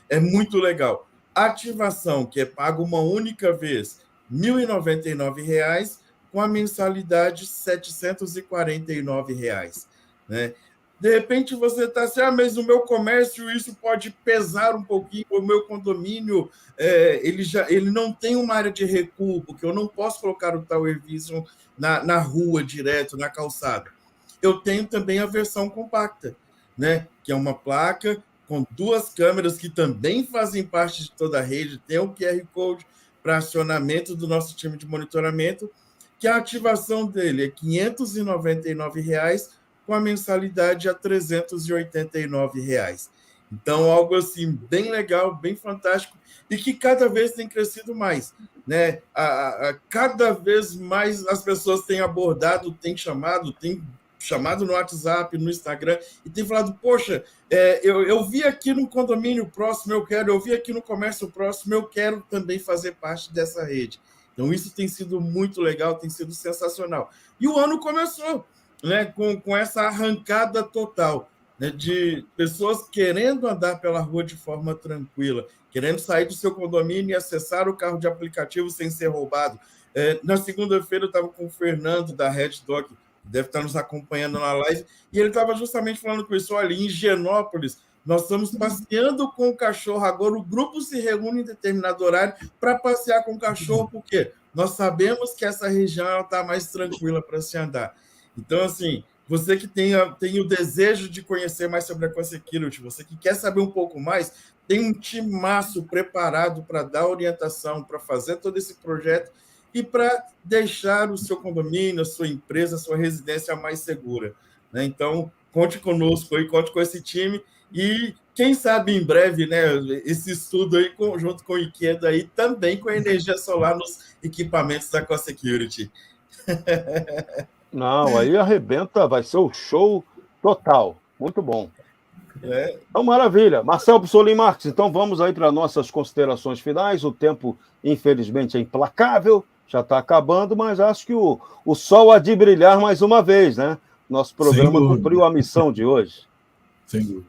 É muito legal. A ativação, que é paga uma única vez, R$ 1.099, com a mensalidade R$ 749, né? De repente você está assim, mas no meu comércio isso pode pesar um pouquinho, o meu condomínio ele não tem uma área de recuo, porque eu não posso colocar o Tower Vision na rua direto, na calçada. Eu tenho também a versão compacta, né? Que é uma placa com 2 câmeras que também fazem parte de toda a rede, tem o QR Code para acionamento do nosso time de monitoramento, que a ativação dele é R$ 599, com a mensalidade a R$ 389. Então, algo assim bem legal, bem fantástico, e que cada vez tem crescido mais, né? Cada vez mais as pessoas têm abordado, têm chamado no WhatsApp, no Instagram, e tem falado, poxa, eu vi aqui no condomínio próximo, eu vi aqui no comércio próximo, eu quero também fazer parte dessa rede. Então, isso tem sido muito legal, tem sido sensacional. E o ano começou, né, com essa arrancada total, né, de pessoas querendo andar pela rua de forma tranquila, querendo sair do seu condomínio e acessar o carro de aplicativo sem ser roubado. Na segunda-feira, eu estava com o Fernando, da Red Dog, deve estar nos acompanhando na live, e ele estava justamente falando com isso, olha, em Higienópolis, nós estamos passeando com o cachorro, agora o grupo se reúne em determinado horário para passear com o cachorro, porque nós sabemos que essa região está mais tranquila para se andar. Então, assim, você que tem o desejo de conhecer mais sobre a Co-Security, você que quer saber um pouco mais, tem um timaço preparado para dar orientação, para fazer todo esse projeto e para deixar o seu condomínio, a sua empresa, a sua residência mais segura, né? Então, conte conosco aí, conte com esse time e, quem sabe, em breve, né, esse estudo aí, junto com o Ikeda, aí, também com a energia solar nos equipamentos da Co-Security. Não, aí arrebenta, vai ser o show total. Muito bom. Então, maravilha. Marcel Bussolini Marques, então vamos aí para nossas considerações finais. O tempo, infelizmente, é implacável. já está acabando, mas acho que o sol há de brilhar mais uma vez, né? Nosso programa cumpriu a missão de hoje. Sem dúvida.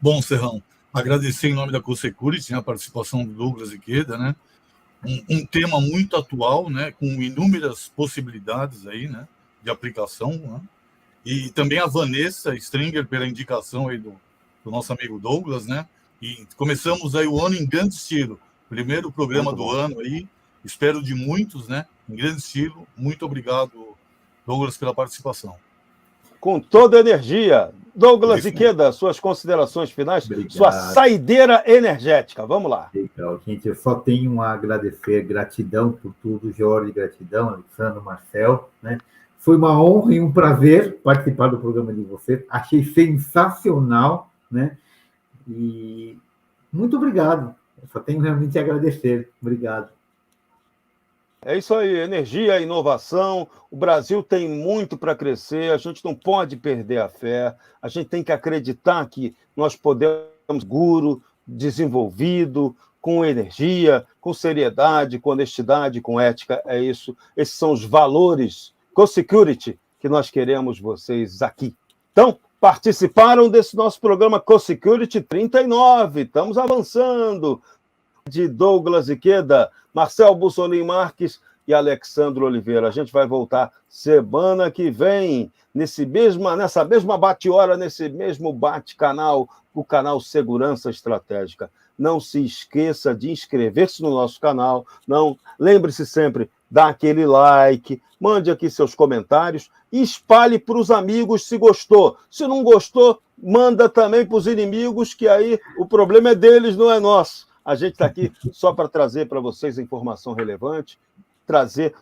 Bom, Serrão, agradecer em nome da CoSecurity a participação do Douglas Iqueda, né? Um tema muito atual, né? Com inúmeras possibilidades aí, né? De aplicação, né? E também a Vanessa Stringer pela indicação aí do nosso amigo Douglas, né? E começamos aí o ano em grande estilo. Primeiro programa do ano aí, espero de muitos, né? Em grande estilo. Muito obrigado, Douglas, pela participação. Com toda a energia. Douglas Iqueda, suas considerações finais, sua saideira energética. Vamos lá. Legal, gente, eu só tenho a agradecer, gratidão por tudo, Jorge, gratidão, Alexandre, Marcel, né? Foi uma honra e um prazer participar do programa de vocês. Achei sensacional, né? E muito obrigado. Eu só tenho realmente a agradecer. Obrigado. É isso aí, energia, inovação. O Brasil tem muito para crescer, a gente não pode perder a fé, a gente tem que acreditar que nós podemos seguro, desenvolvido, com energia, com seriedade, com honestidade, com ética. É isso. Esses são os valores CoSecurity que nós queremos vocês aqui. Então, participaram desse nosso programa CoSecurity 39. Estamos avançando. De Douglas Iqueda, Marcel Bussolini Marques e Alexandre Oliveira. A gente vai voltar semana que vem, nessa mesma bate-hora, nesse mesmo bate-canal, o canal Segurança Estratégica. Não se esqueça de inscrever-se no nosso canal. Não, lembre-se sempre, dá aquele like, mande aqui seus comentários e espalhe para os amigos se gostou. Se não gostou, manda também para os inimigos, que aí o problema é deles, não é nosso. A gente está aqui só para trazer para vocês informação relevante,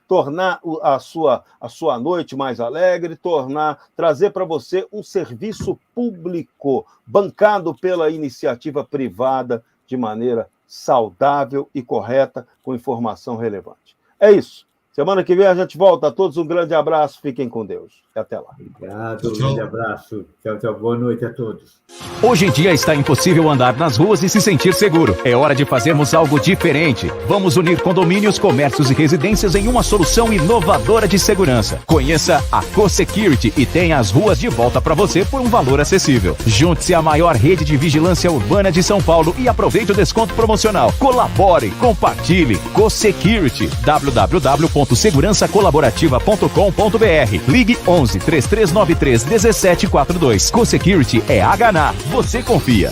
tornar a sua noite mais alegre, trazer para você um serviço público bancado pela iniciativa privada de maneira saudável e correta, com informação relevante. É isso. Semana que vem a gente volta. A todos um grande abraço. Fiquem com Deus. E até lá. Obrigado. Um grande abraço. Tchau, tchau. Boa noite a todos. Hoje em dia está impossível andar nas ruas e se sentir seguro. É hora de fazermos algo diferente. Vamos unir condomínios, comércios e residências em uma solução inovadora de segurança. Conheça a CoSecurity e tenha as ruas de volta para você por um valor acessível. Junte-se à maior rede de vigilância urbana de São Paulo e aproveite o desconto promocional. Colabore, compartilhe. CoSecurity. www.segurançacolaborativa.com.br. Ligue 11 3393 1742. CoSecurity é HNA. Você confia.